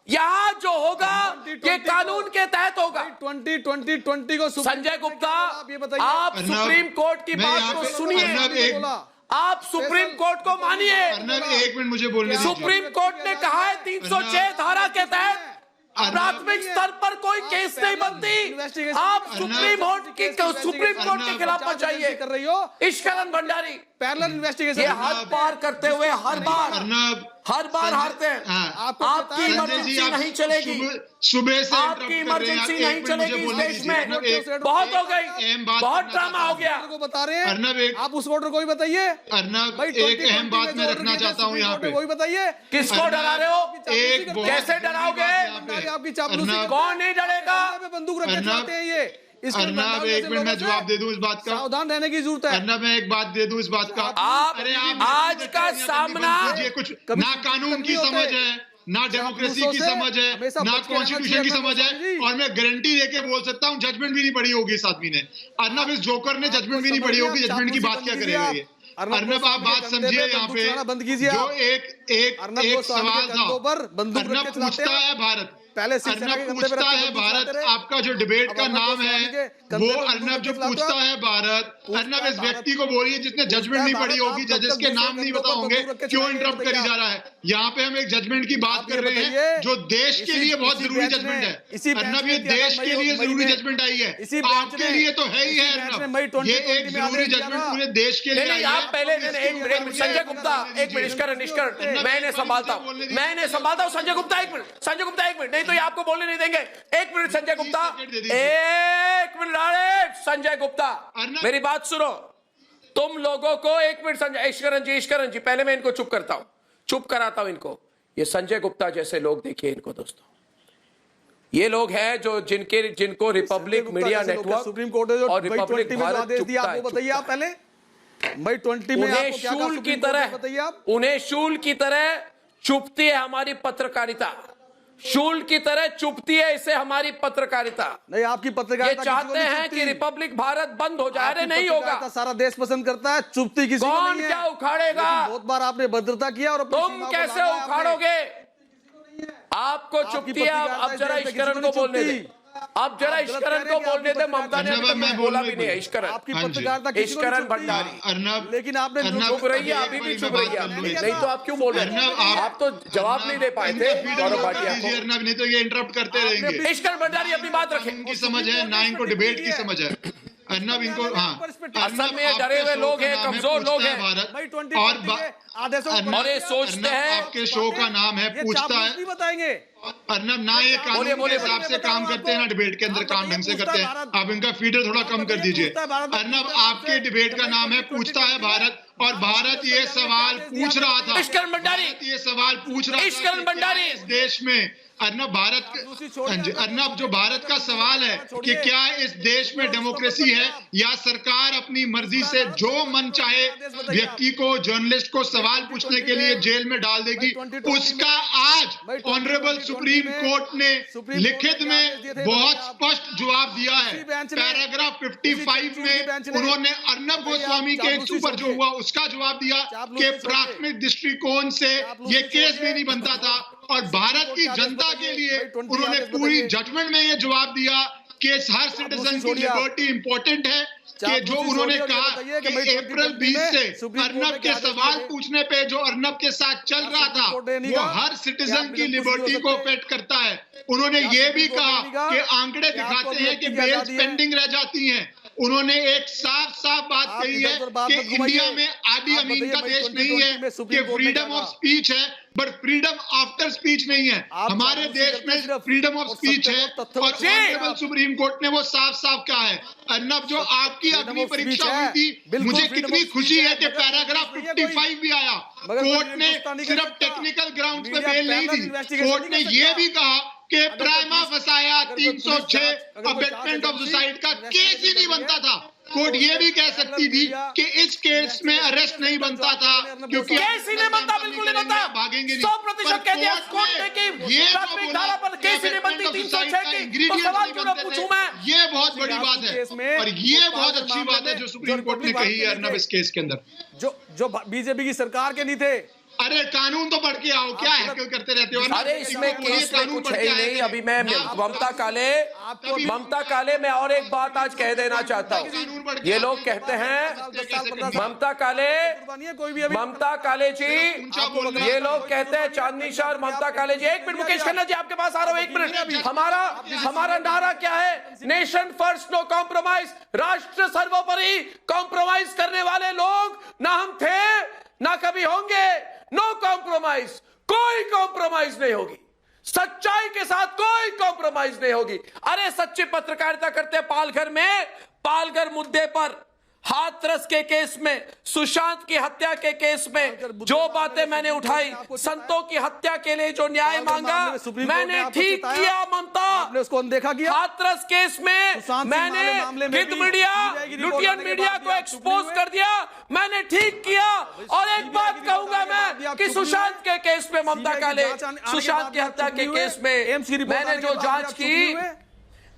यहाँ जो होगा ये कानून के तहत होगा। 2020 को संजय गुप्ता, आप सुप्रीम कोर्ट की बात को सुनिए, आप सुप्रीम कोर्ट को मानिए। एक मिनट मुझे बोलने दीजिए। सुप्रीम कोर्ट ने कहा है 306 धारा के तहत प्राथमिक स्तर पर कोई केस नहीं बनती। आप सुप्रीम कोर्ट के खिलाफ मत जाइए कर रही हो इश्करन भंडारी। पैरेलल इन्वेस्टिगेशन ये हद पार करते हुए हर बार हारते हैं। आपकी इमरजेंसी नहीं चलेगी, सुबह से आपकी इमरजेंसी नहीं चलेगी इस देश में। बहुत हो गई, बहुत ड्रामा हो गया। बता रहे हैं अर्नब, आप उस ऑर्डर को भी बताइए। अर्नब, एक अहम बात मैं रखना चाहता हूँ यहाँ पे, वही बताइए किसको डरा रहे हो? कैसे डराओगे? आपकी चापलूसी, कौन नहीं डरेगा? बंदूक रखे जाते हैं ये। अर्नब, एक मिनट मैं जवाब दे दूं इस बात का। सावधान रहने की जरूरत है। अर्नब, मैं एक बात दे दूं इस बात का। आप आज का सामना, कुछ ना कानून की समझ है, ना डेमोक्रेसी की समझ है, ना कॉन्स्टिट्यूशन की समझ है, और मैं गारंटी देके बोल सकता हूँ जजमेंट भी नहीं पढ़ी होगी इस आदमी ने। अर्नब, इस जोकर ने जजमेंट भी नहीं पढ़ी होगी, जजमेंट की बात क्या करेगा ये? अर्नब, आप बात समझिए यहाँ पे, जो एक सवाल था, अर्नब पूछता है भारत, अर्नब पूछता है भारत, आपका जो डिबेट का नाम है वो अर्नब जो पूछता है भारत, अर्नब इस व्यक्ति को बोलिए जिसने जजमेंट नहीं पढ़ी होगी, जजेस के नाम नहीं पता होंगे, क्यों इंटरप्ट करी जा रहा है? यहाँ पे हम एक जजमेंट की बात कर रहे हैं जो देश के लिए बहुत जरूरी जजमेंट है। अर्नब, ये देश के लिए जरूरी जजमेंट आई है, आपके लिए तो है ही है अर्नब, ये एक जरूरी जजमेंट पूरे देश के लिए आई है। आप पहले एक मिनट संजय गुप्ता, एक मिनट इश्करन मैंने संभालता हूँ। संजय गुप्ता एक मिनट, नहीं तो ये आपको बोलने नहीं देंगे। एक मिनट संजय गुप्ता, एक मिनट संजय गुप्ता, मेरी बात सुनो। तुम लोगों को एक मिनट संजय, इश्करन जी पहले मैं इनको चुप कराता हूं इनको। ये संजय गुप्ता जैसे लोग देखिए इनको दोस्तों, ये लोग हैं जो जिनको Republic media network supreme court और रिपब्लिक भारत दिया। आपको बताइए, आप पहले भाई 20 में उन्हें शूल की तरह चुपती है हमारी पत्रकारिता, शूल की तरह चुपती है इसे हमारी पत्रकारिता। नहीं, आपकी पत्रकारिता ये चाहते हैं कि रिपब्लिक भारत बंद हो जाए। अरे नहीं होगा, सारा देश पसंद करता है, चुपती किसी को नहीं है। क्या उखाड़ेगा? बहुत बार आपने भद्रता किया और तुम कैसे उखाड़ोगे? आपको चुपती है। अब जरा इश्करन को बोलने दे, ममता ने मैं बोला भी नहीं है। आपकी पत्रकारिता इश्करन भंडारी, लेकिन आपने चुप रही है, अभी भी चुप रही है, नहीं तो आप क्यों बोल रहे हैं? आप तो जवाब नहीं दे पाए थे गौरव भाटिया को, नहीं तो ये इंटरप्ट करते रहेंगे। इश्करन भंडारी अपनी बात रखें, इनकी समझ है ना, इनको डिबेट की समझ है। अर्नब, इनको असल में डरे हुए लोग हैं, कमजोर लोग हैं, और ये सोचते हैं आपके शो का नाम है पूछता है, बताएंगे अर्नब ना ये कानून के हिसाब से काम करते हैं, ना डिबेट के अंदर काम ढंग से करते हैं। आप इनका फीडर थोड़ा कम कर दीजिए। अर्नब, आपके डिबेट का नाम है पूछता है भारत, और भारत ये सवाल पूछ रहा था, इश्करण भंडारी ये सवाल पूछ रहा था इश्करण भंडारी इस देश में अर्नब अर्नब जो भारत का सवाल है कि क्या इस देश में डेमोक्रेसी है या सरकार अपनी मर्जी से जो मन चाहे व्यक्ति को, जर्नलिस्ट को सवाल पूछने के लिए जेल में डाल देगी, उसका आज ऑनरेबल सुप्रीम कोर्ट ने लिखित में बहुत स्पष्ट जवाब दिया है। पैराग्राफ 55 में उन्होंने अर्नब गोस्वामी केस ऊपर जो हुआ उसका जवाब दिया कि प्राथमिक दृष्टिकोण से ये केस भी नहीं बनता था, और भारत की जनता के लिए उन्होंने पूरी जजमेंट में ये जवाब दिया कि हर सिटीजन की लिबर्टी इंपॉर्टेंट है, कि जो उन्होंने कहा कि अप्रैल 20 से अर्नब के सवाल पूछने पे जो अर्नब के साथ चल रहा था वो हर सिटीजन की लिबर्टी को अफेक्ट करता है। उन्होंने ये भी कहा कि आंकड़े दिखाते हैं कि बेल्स पेंडिंग रह जाती हैं। उन्होंने एक साफ साफ बात कही है कि इंडिया में आदि अमीन का देश नहीं है, कि फ्रीडम ऑफ स्पीच है बट फ्रीडम आफ्टर स्पीच नहीं है। हमारे देश में फ्रीडम ऑफ स्पीच है, और ऑनरेबल सुप्रीम कोर्ट ने वो साफ साफ कहा है। अर्नब, जो आपकी अग्नि परीक्षा हुई थी, मुझे कितनी खुशी है कि पैराग्राफ 55 भी आया। कोर्ट ने सिर्फ टेक्निकल ग्राउंड पे बेल नहीं दी, कोर्ट ने ये भी कहा कि प्राइमा फसाया 306 अबेटमेंट ऑफ सुसाइड का केस ही नहीं बनता था। कोर्ट ये भी कह सकती थी कि इस केस में अरेस्ट नहीं बनता था क्योंकि केस ही नहीं बनता, बिल्कुल नहीं बनता। भागेंगे 100% कह दिया कोर्ट ने कि प्राथमिक धारा पर केस ही नहीं बनती 306 की, तो सवाल क्यों ना पूछूं मैं? ये बहुत बड़ी बात है, और ये बहुत अच्छी बात है जो सुप्रीम कोर्ट ने कही है अर्नब इस केस के अंदर। जो बीजेपी की सरकार के नहीं थे। अरे कानून तो पढ़ के आओ, क्या हैकल करते रहते हो? अरे इसमें केस में कुछ है ही नहीं। अभी मैं ममता काले मैं और एक बात आज कह देना चाहता हूँ। ये लोग कहते हैं ममता काले जी, ये लोग कहते हैं चांदनी शाह, ममता काले जी। एक मिनट मुकेश खन्ना जी, आपके पास आ रहा हूँ, एक मिनट। हमारा नारा क्या है? Nation first, no compromise. राष्ट्र सर्वोपरि। कॉम्प्रोमाइज करने वाले लोग ना हम थे ना कभी होंगे। नो कॉम्प्रोमाइज, कोई कॉम्प्रोमाइज नहीं होगी। सच्चाई के साथ कोई कॉम्प्रोमाइज नहीं होगी। अरे सच्ची पत्रकारिता करते हैं पालघर में, पालघर मुद्दे पर, हाथरस के केस में, सुशांत की हत्या के केस में जो बातें मैंने उठाई, संतों की हत्या के लिए जो न्याय मांगा, मैंने ठीक किया। ममता, आपने उसको अनदेखा किया। हाथरस केस में मैंने विद मीडिया, लुटियन मीडिया को एक्सपोज कर दिया, मैंने ठीक किया। और एक बात कहूंगा मैं कि सुशांत के केस में, ममता काले, सुशांत की हत्या के केस में मैंने जो जांच की,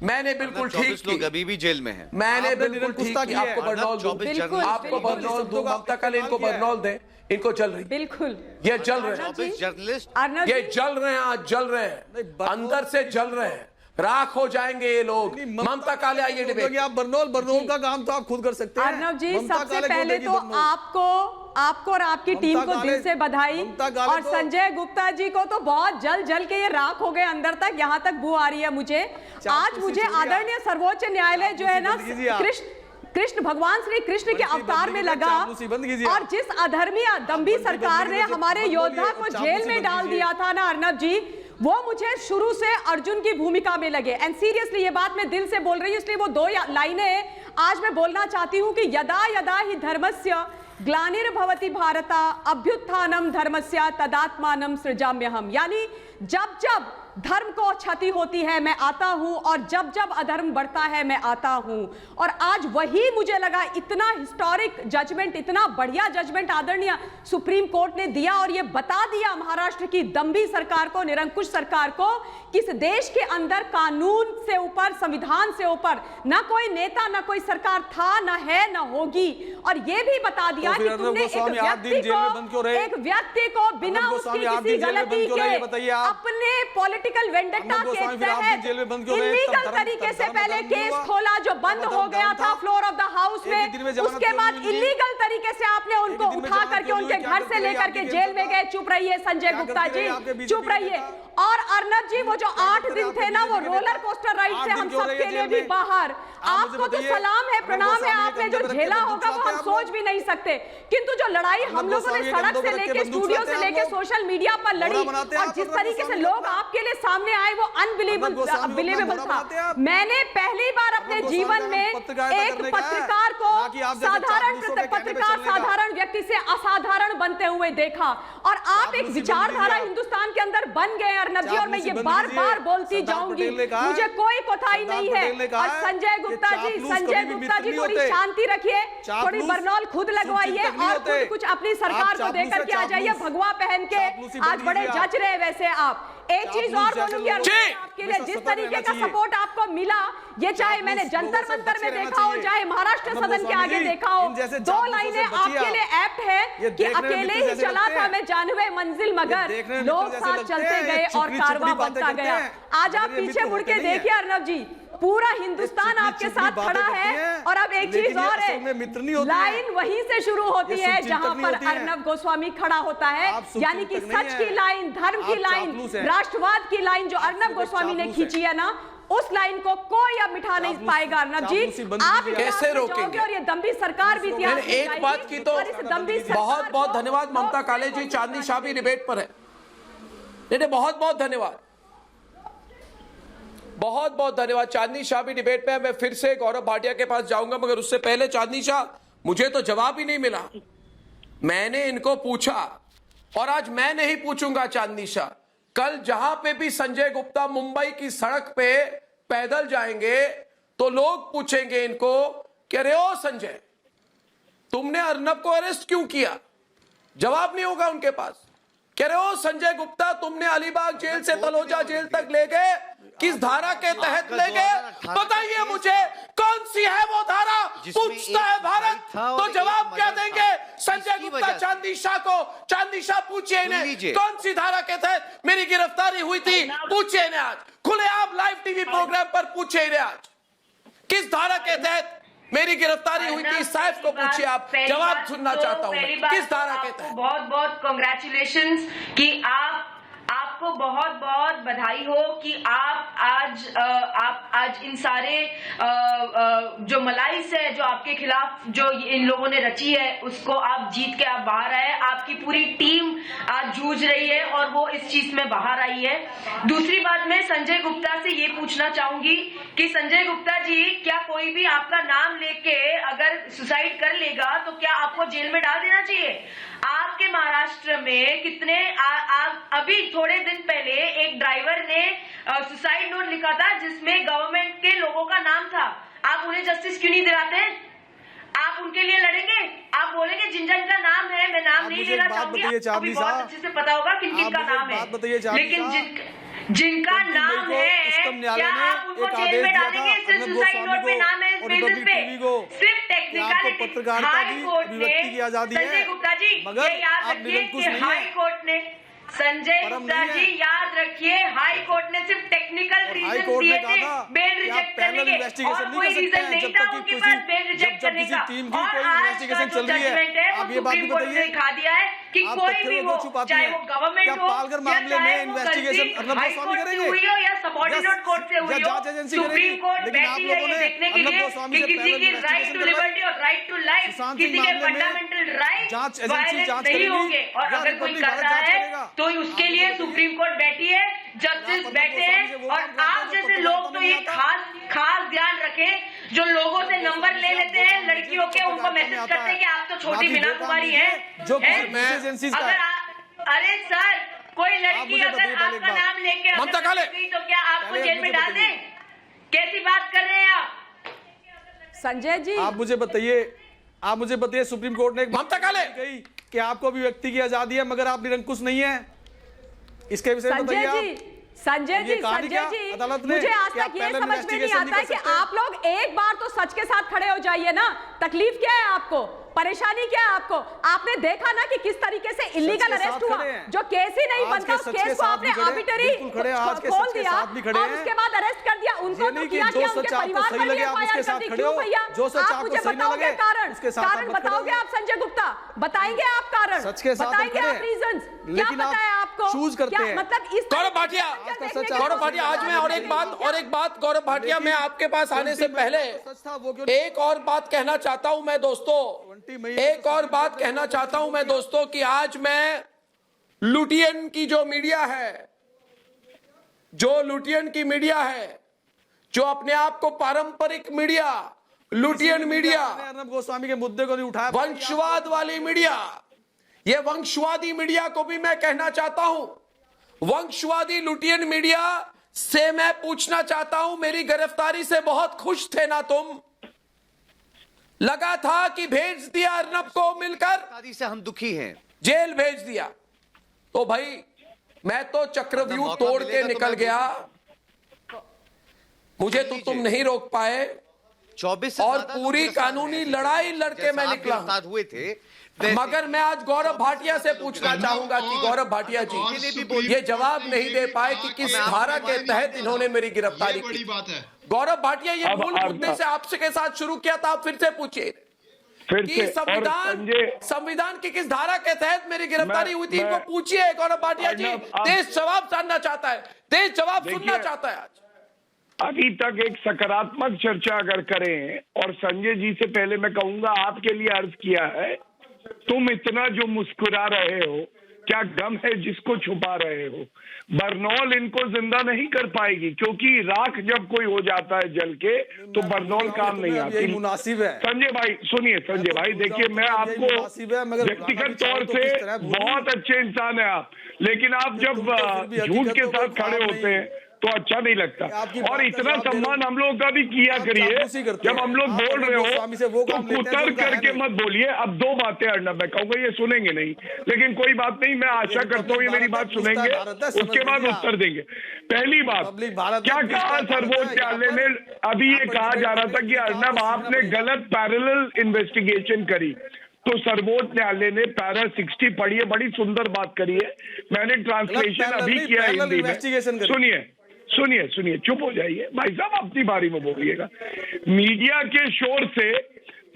मैंने बिल्कुल ठीक की। लोग अभी भी जेल में हैं। मैंने बिल्कुल ठीक की। आपको बर्नौल दूं, आपको बर्नौल दूं, ममता काले इनको बर्नौल दें, इनको जल रही, बिल्कुल ये जल रहे हैं, जर्नलिस्ट ये जल रहे हैं, आज जल रहे हैं, अंदर से जल रहे हैं, राख हो जाएंगे ये लोग। ममता काले आइए डिबेट। आप बर्नौल का काम तो आप खुद कर सकते हैं। अर्नब जी, सबसे पहले तो आपको और आपकी टीम को दिल से बधाई, और संजय गुप्ता जी को तो बहुत जल के ये राख हो गए अंदर तक, यहाँ तक बू आ रही है मुझे। आज मुझे आदरणीय सर्वोच्च न्यायालय जो है ना, कृष्ण भगवान श्री कृष्ण के अवतार में लगा, और जिस अधर्मी दंभी सरकार ने हमारे योद्धा को जेल में डाल दिया था ना अर्नब जी, वो मुझे शुरू से अर्जुन की भूमिका में लगे। एंड सीरियसली ये बात मैं दिल से बोल रही हूँ, इसलिए वो 2 लाइनें आज मैं बोलना चाहती हूँ कि यदा यदा ही धर्मस्य ग्लानिर्भवति भारत अभ्युत्थानम धर्मस्य तदात्मानं सृजाम्यहम्। यानी जब जब धर्म को क्षति होती है मैं आता हूं, और जब जब अधर्म बढ़ता है मैं आता हूं। और आज वही मुझे लगा, इतना हिस्टोरिक जजमेंट, इतना बढ़िया जजमेंट आदरणीय सुप्रीम कोर्ट ने दिया, और ये बता दिया महाराष्ट्र की दंभी सरकार को, निरंकुश सरकार को, कि इस देश के अंदर कानून से ऊपर, संविधान से ऊपर ना कोई नेता, ना कोई सरकार था, ना है, ना होगी। और ये भी बता दिया कि तुमने एक व्यक्ति को बिना उसकी किसी गलती के अपने पॉलिटिकल वेंडेटा के तहत इलीगल तरीके से पहले केस खोला, जो बंद हो गया था फ्लोर ऑफ द हाउस में। उसके बाद इलीगल तरीके से आपने उनको उठा करके उनके घर से लेकर के जेल में गए। चुप रहिए संजय गुप्ता जी, चुप रहिए। और अर्नब जी, वो जो 8 दिन थे ना, वो रोलर कोस्टर राइड से हम सब के लिए भी बाहर। आपको तो सलाम है, प्रणाम है, आपने जो झेला होगा वो हम सोच भी नहीं सकते, किंतु जो लड़ाई हम लोगों ने सड़क से लेके स्टूडियो से लेके सोशल मीडिया पर लड़ी और जिस तरीके से लोग आपके लिए सामने आए वो अनबिलीवेबल था। मैंने पहली बार अपने जीवन में एक पत्रकार को साधारण व्यक्ति से असाधारण बनते हुए देखा और आप एक विचारधारा हिंदुस्तान के अंदर बन गए अर्नब जी, और मैं ये बार बार बोलती जाऊंगी, मुझे कोई कोताही नहीं है। और संजय गुप्ता जी थोड़ी शांति रखिए, थोड़ी बरनौल खुद लगवाइए और खुद कुछ अपनी सरकार को देकर के आ जाइए भगवा पहन के। आज बड़े जज रहे वैसे आप। एक चीज और बोलूंगी आपके लिए, जिस तरीके का सपोर्ट आपको मिला, ये चाहे मैंने जंतर मंतर में देखा हो, चाहे महाराष्ट्र सदन के आगे देखा हो, 2 लाइनें आपके लिए एप्ट है कि अकेले ही चला था मैं जानवे मंजिल मगर लोग साथ चलते गए और कारवां बनता गया। आज आप पीछे मुड़ के देखिए अर्नब जी, पूरा हिंदुस्तान आपके साथ खड़ा है। और अब एक चीज और है, लाइन वहीं से शुरू होती है जहां पर अर्नब गोस्वामी खड़ा होता है, यानी कि सच की लाइन, धर्म की लाइन, राष्ट्रवाद की लाइन जो अर्नब गोस्वामी ने खींची है ना, उस लाइन को कोई अब मिटा नहीं पाएगा अर्नब जी। आप कैसे रोकेंगे? और ये दम्भी सरकार भी थी। एक बात की तो बहुत बहुत धन्यवाद ममता काले जी, चांदनी शाह भी डिबेट पर है। नहीं, बहुत बहुत धन्यवाद, बहुत बहुत धन्यवाद। चांदनी शाह भी डिबेट पे है। मैं फिर से गौरव भाटिया के पास जाऊंगा, मगर उससे पहले चांदनी शाह, मुझे तो जवाब ही नहीं मिला। मैंने इनको पूछा और आज मैं नहीं पूछूंगा चांदनी शाह, कल जहां पे भी संजय गुप्ता मुंबई की सड़क पे पैदल जाएंगे तो लोग पूछेंगे इनको कि अरे ओ संजय, तुमने अर्नब को अरेस्ट क्यों किया? जवाब नहीं होगा उनके पास। कह रहे हो संजय गुप्ता, तुमने अलीबाग जेल से तलोजा जेल तक ले गए, किस धारा के तहत ले गए? बताइए मुझे, कौन सी है वो धारा? पूछता है भारत, तो जवाब क्या देंगे संजय गुप्ता चांदनी शाह को? चांदनी शाह पूछिए इन्हें, कौन सी धारा के तहत मेरी गिरफ्तारी हुई थी? पूछिए इन्हें आज खुलेआम लाइव टीवी प्रोग्राम पर, पूछिए इन्हें आज किस धारा के तहत मेरी गिरफ्तारी हुई थी? साहब को पूछिए, आप जवाब सुनना चाहता हूं, किस धारा के तहत? बहुत बहुत कांग्रेचुलेशंस कि आपको बहुत बहुत बधाई हो कि आप आज इन सारे जो मलाइस है जो आपके खिलाफ जो इन लोगों ने रची है, उसको आप जीत के आप बाहर आए। आपकी पूरी टीम आज जूझ रही है और वो इस चीज में बाहर आई है। दूसरी बात, मैं संजय गुप्ता से ये पूछना चाहूंगी कि संजय गुप्ता जी, क्या कोई भी आपका नाम लेके अगर सुसाइड कर लेगा तो क्या आपको जेल में डाल देना चाहिए? आपके महाराष्ट्र में कितने अभी थोड़े दिन पहले एक ड्राइवर ने सुसाइड नोट लिखा था जिसमें गवर्नमेंट के लोगों का नाम था। आप उन्हें जस्टिस क्यों नहीं दिलाते? आप उनके लिए लड़ेंगे? आप बोलेंगे जिन जिन का नाम है, मैं नाम नहीं लेना चाहूंगी, आपको भी बहुत अच्छे से पता होगा किन किन का नाम है, लेकिन जिनका नाम है क्या आप उनको जेल में डालेंगे? सिर्फ सुसाइड नोट पे नाम है इस बेसिस पे, सिर्फ टेक्निकलिटी। हाई कोर्ट ने संजय गुप्ता जी ये याद रखिए कि हाई कोर्ट ने संजय गुप्ता जी याद रखिए, हाई कोर्ट ने सिर्फ टेक्निकल रीजन दिए थे बेल रिजेक्ट करने के, और कोई रीजन नहीं था उनके पास बेल रिजेक्ट करने का। और आज का जो जजमेंट है वो सुप्रीम कोर्ट ने दिखा दिया है कि कोई भी हो, चाहे वो गवर्नमेंट हो या चाहे वो गलती हाई कोर्ट से हुई हो या सबऑर्डिनेट कोर्ट से हुई हो, सुप्रीम कोर्ट बैठी है ये देखने के लिए कि किसी की राइट टू लिबर्टी और राइट टू लाइफ, किसी के फंडामेंटल राइट वायलेंस नहीं होंगे। और अगर कोई कर रहा है तो उसके लिए सुप्रीम कोर्ट बैठी है, जस्टिस बैठे हैं। और आप जैसे लोग तो ये खास ध्यान रखें, जो लोगों से नंबर ले लेते हैं लड़कियों के, उनको मैसेज करते हैं कि आप तो छोटी मीना कुमारी हैं। अरे सर, कोई लड़की अगर आपका नाम लेके तो क्या आपको जेल में डाल दें? कैसी बात कर रहे हैं आप? संजय जी, आप मुझे बताइए, सुप्रीम कोर्ट ने कही कि आपको अभिव्यक्ति की आजादी है मगर आप निरंकुश नहीं है, इसके विषय में बताइए। संजय जी, मुझे आज तक ये समझ में नहीं आता है कि आप लोग एक बार तो सच के साथ खड़े हो जाइए ना। तकलीफ क्या है आपको? परेशानी क्या है आपको? आपने देखा ना कि किस तरीके से इलीगल अरेस्ट हुआ, जो केस ही नहीं बनता उस केस को आपने आर्बिट्री खोल दिया और उसके बाद अरेस्ट कर दिया। उनको तो किया उनके परिवार पर भी एफआईआर कर दी। क्यों भैया? आप मुझे बताओगे कारण बताओगे आप संजय गुप्ता? बताएंगे आप कारण? बताएंगे आप रीजंस? क्या पता है आपको? आपको चूज करते क्या हैं। मतलब इस गौरव भाटिया, आज मैं और एक बात गौरव भाटिया, मैं आपके पास आने से पहले एक और बात कहना चाहता हूं मैं दोस्तों, एक और बात कहना चाहता हूं मैं दोस्तों कि आज मैं लुटियन की जो मीडिया है, जो लुटियन की मीडिया है, जो अपने आप को पारंपरिक media, Lutyens media, Arnab Goswami के मुद्दे को नहीं उठाया, वंशवाद वाली मीडिया, ये वंशवादी मीडिया को भी मैं कहना चाहता हूं, वंशवादी लुटियन मीडिया से मैं पूछना चाहता हूं, मेरी गिरफ्तारी से बहुत खुश थे ना तुम? लगा था कि भेज दिया अर्नब को मिलकर, से हम दुखी हैं, जेल भेज दिया, तो भाई मैं तो चक्रव्यूह तोड़ के निकल गया, मुझे तो तुम नहीं रोक पाए, 24 और पूरी कानूनी लड़ाई लड़के मैं निकला हुए थे। मगर मैं आज गौरव भाटिया से पूछना चाहूंगा कि गौरव भाटिया जी ये जवाब नहीं दे पाए कि किस धारा के तहत इन्होंने मेरी गिरफ्तारी की। गौरव भाटिया, ये मूल मुद्दे से आपसे के साथ शुरू किया था, आप फिर से पूछिए कि संविधान की किस धारा के तहत मेरी गिरफ्तारी हुई थी, इनको पूछिए गौरव भाटिया जी, देश जवाब जानना चाहता है, देश जवाब सुनना चाहता है। आज अभी तक एक सकारात्मक चर्चा अगर करें, और संजय जी से पहले मैं कहूंगा आपके लिए अर्ज किया है, तुम इतना जो मुस्कुरा रहे हो, क्या गम है जिसको छुपा रहे हो? बरनौल इनको जिंदा नहीं कर पाएगी, क्योंकि राख जब कोई हो जाता है जल के तो बरनौल काम नहीं आती। मुनासिब है संजय भाई, सुनिए संजय भाई, देखिए मैं आपको व्यक्तिगत तौर से बहुत अच्छे इंसान है आप, लेकिन आप जब झूठ के साथ खड़े होते हैं तो अच्छा नहीं लगता। और इतना सम्मान हम लोगों का भी किया करिए, जब हम लोग बोल रहे हो तो उतर करके मत बोलिए। अब दो बातें अर्नब मैं कहूंगा, ये सुनेंगे नहीं, लेकिन कोई बात नहीं, मैं आशा करता हूँ ये मेरी बात सुनेंगे, उसके बाद उत्तर देंगे। पहली बात, क्या कहा सर्वोच्च न्यायालय ने? अभी ये कहा जा रहा था कि अर्नब आपने गलत पैरेलल इन्वेस्टिगेशन करी, तो सर्वोच्च न्यायालय ने पैरा 60 पढ़ी है, बड़ी सुंदर बात करी है, मैंने ट्रांसलेशन अभी किया हिंदी में। सुनिए, चुप हो जाइए भाई साहब, अपनी बारी में बोलिएगा। मीडिया के शोर से,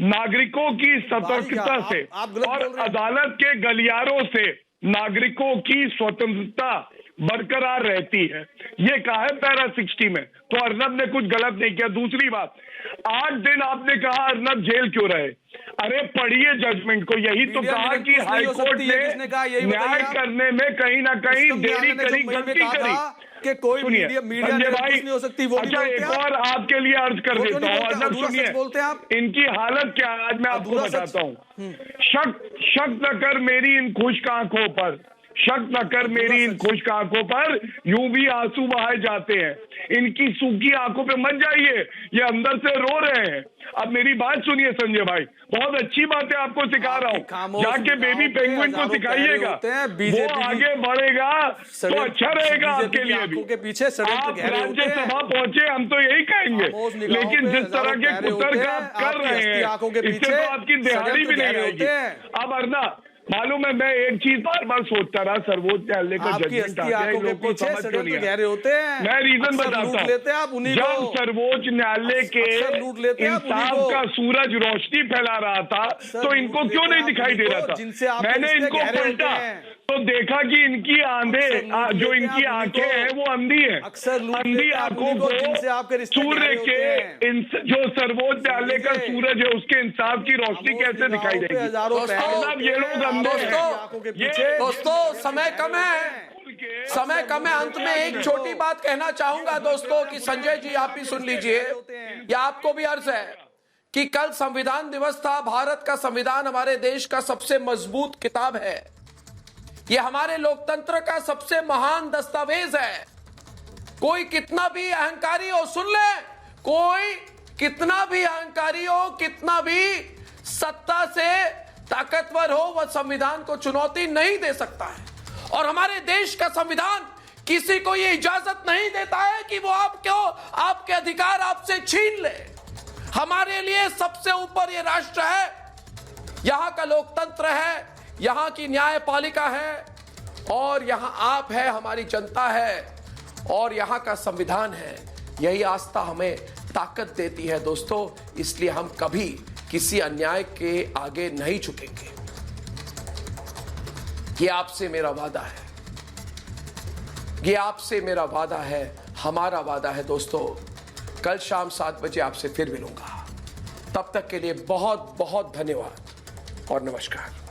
नागरिकों की सतर्कता से और अदालत के गलियारों से नागरिकों की स्वतंत्रता बरकरार रहती है, ये कहा है पैरा 60 में, तो अर्नब ने कुछ गलत नहीं किया। दूसरी बात, 8 दिन आपने कहा अर्नब जेल क्यों रहे? अरे पढ़िए जजमेंट को, यही तो कहा कि हाईकोर्ट ने न्याय करने में कहीं ना कहीं देरी करी, गलती करी कि कोई मीडिया संजय भाई नहीं हो सकती। वो अच्छा, एक और आपके लिए अर्ज कर देता हूँ, अर्नब सुनिए, इनकी हालत क्या है आज मैं आपको बताता हूँ। शक न कर मेरी इन खुश्क आंखों पर, शक न कर मेरी इन खुश्क आंखों पर, यूं भी आंसू बहाए जाते हैं, इनकी सूखी आंखों पे मत जाइए, ये अंदर से रो रहे हैं। अब मेरी बात सुनिए संजय भाई, बहुत अच्छी बात है, आपको सिखा रहा हूँ, जाके बेबी पेंगुइन को सिखाइएगा, वो आगे बढ़ेगा तो अच्छा रहेगा आपके लिए भी। आप राज्यसभा पहुंचे, हम तो यही कहेंगे, लेकिन जिस तरह के कुतर का आप कर रहे हैं, इससे तो आपकी दिहाड़ी भी नहीं रहेगी। अब अर्नब मालूम है, मैं एक चीज बार बार सोचता रहा, सर्वोच्च न्यायालय का जजमेंट आ गया, लोग को समझ क्यों नहीं आया? मैं रीजन बताता हूँ, जब सर्वोच्च न्यायालय के इंसाफ का सूरज रोशनी फैला रहा था तो इनको क्यों नहीं दिखाई दे रहा था? मैंने इनको पलटा तो देखा कि इनकी जो इनकी आंखें हैं वो अंधी हैं, अंधी आंखों को सूर्य के जो सर्वोच्च न्यायालय का सूरज है उसके इंसाफ की रोशनी कैसे दिखाई देगी? ये लोग अंधे हैं। दोस्तों समय कम है, अंत में एक छोटी बात कहना चाहूंगा दोस्तों कि संजय जी आप भी सुन लीजिए, या आपको भी अर्ज है कि कल संविधान दिवस था। भारत का संविधान हमारे देश का सबसे मजबूत किताब है, ये हमारे लोकतंत्र का सबसे महान दस्तावेज है। कोई कितना भी अहंकारी हो, सुन ले, कोई कितना भी अहंकारी हो, कितना भी सत्ता से ताकतवर हो, वह संविधान को चुनौती नहीं दे सकता है। और हमारे देश का संविधान किसी को यह इजाजत नहीं देता है कि वो आपके अधिकार आपसे छीन ले। हमारे लिए सबसे ऊपर ये राष्ट्र है, यहां का लोकतंत्र है, यहां की न्यायपालिका है, और यहां आप है, हमारी जनता है, और यहां का संविधान है। यही आस्था हमें ताकत देती है दोस्तों, इसलिए हम कभी किसी अन्याय के आगे नहीं झुकेंगे, ये आपसे मेरा वादा है। ये आपसे मेरा वादा है, हमारा वादा है दोस्तों। कल शाम 7 बजे आपसे फिर मिलूंगा। तब तक के लिए बहुत बहुत धन्यवाद और नमस्कार।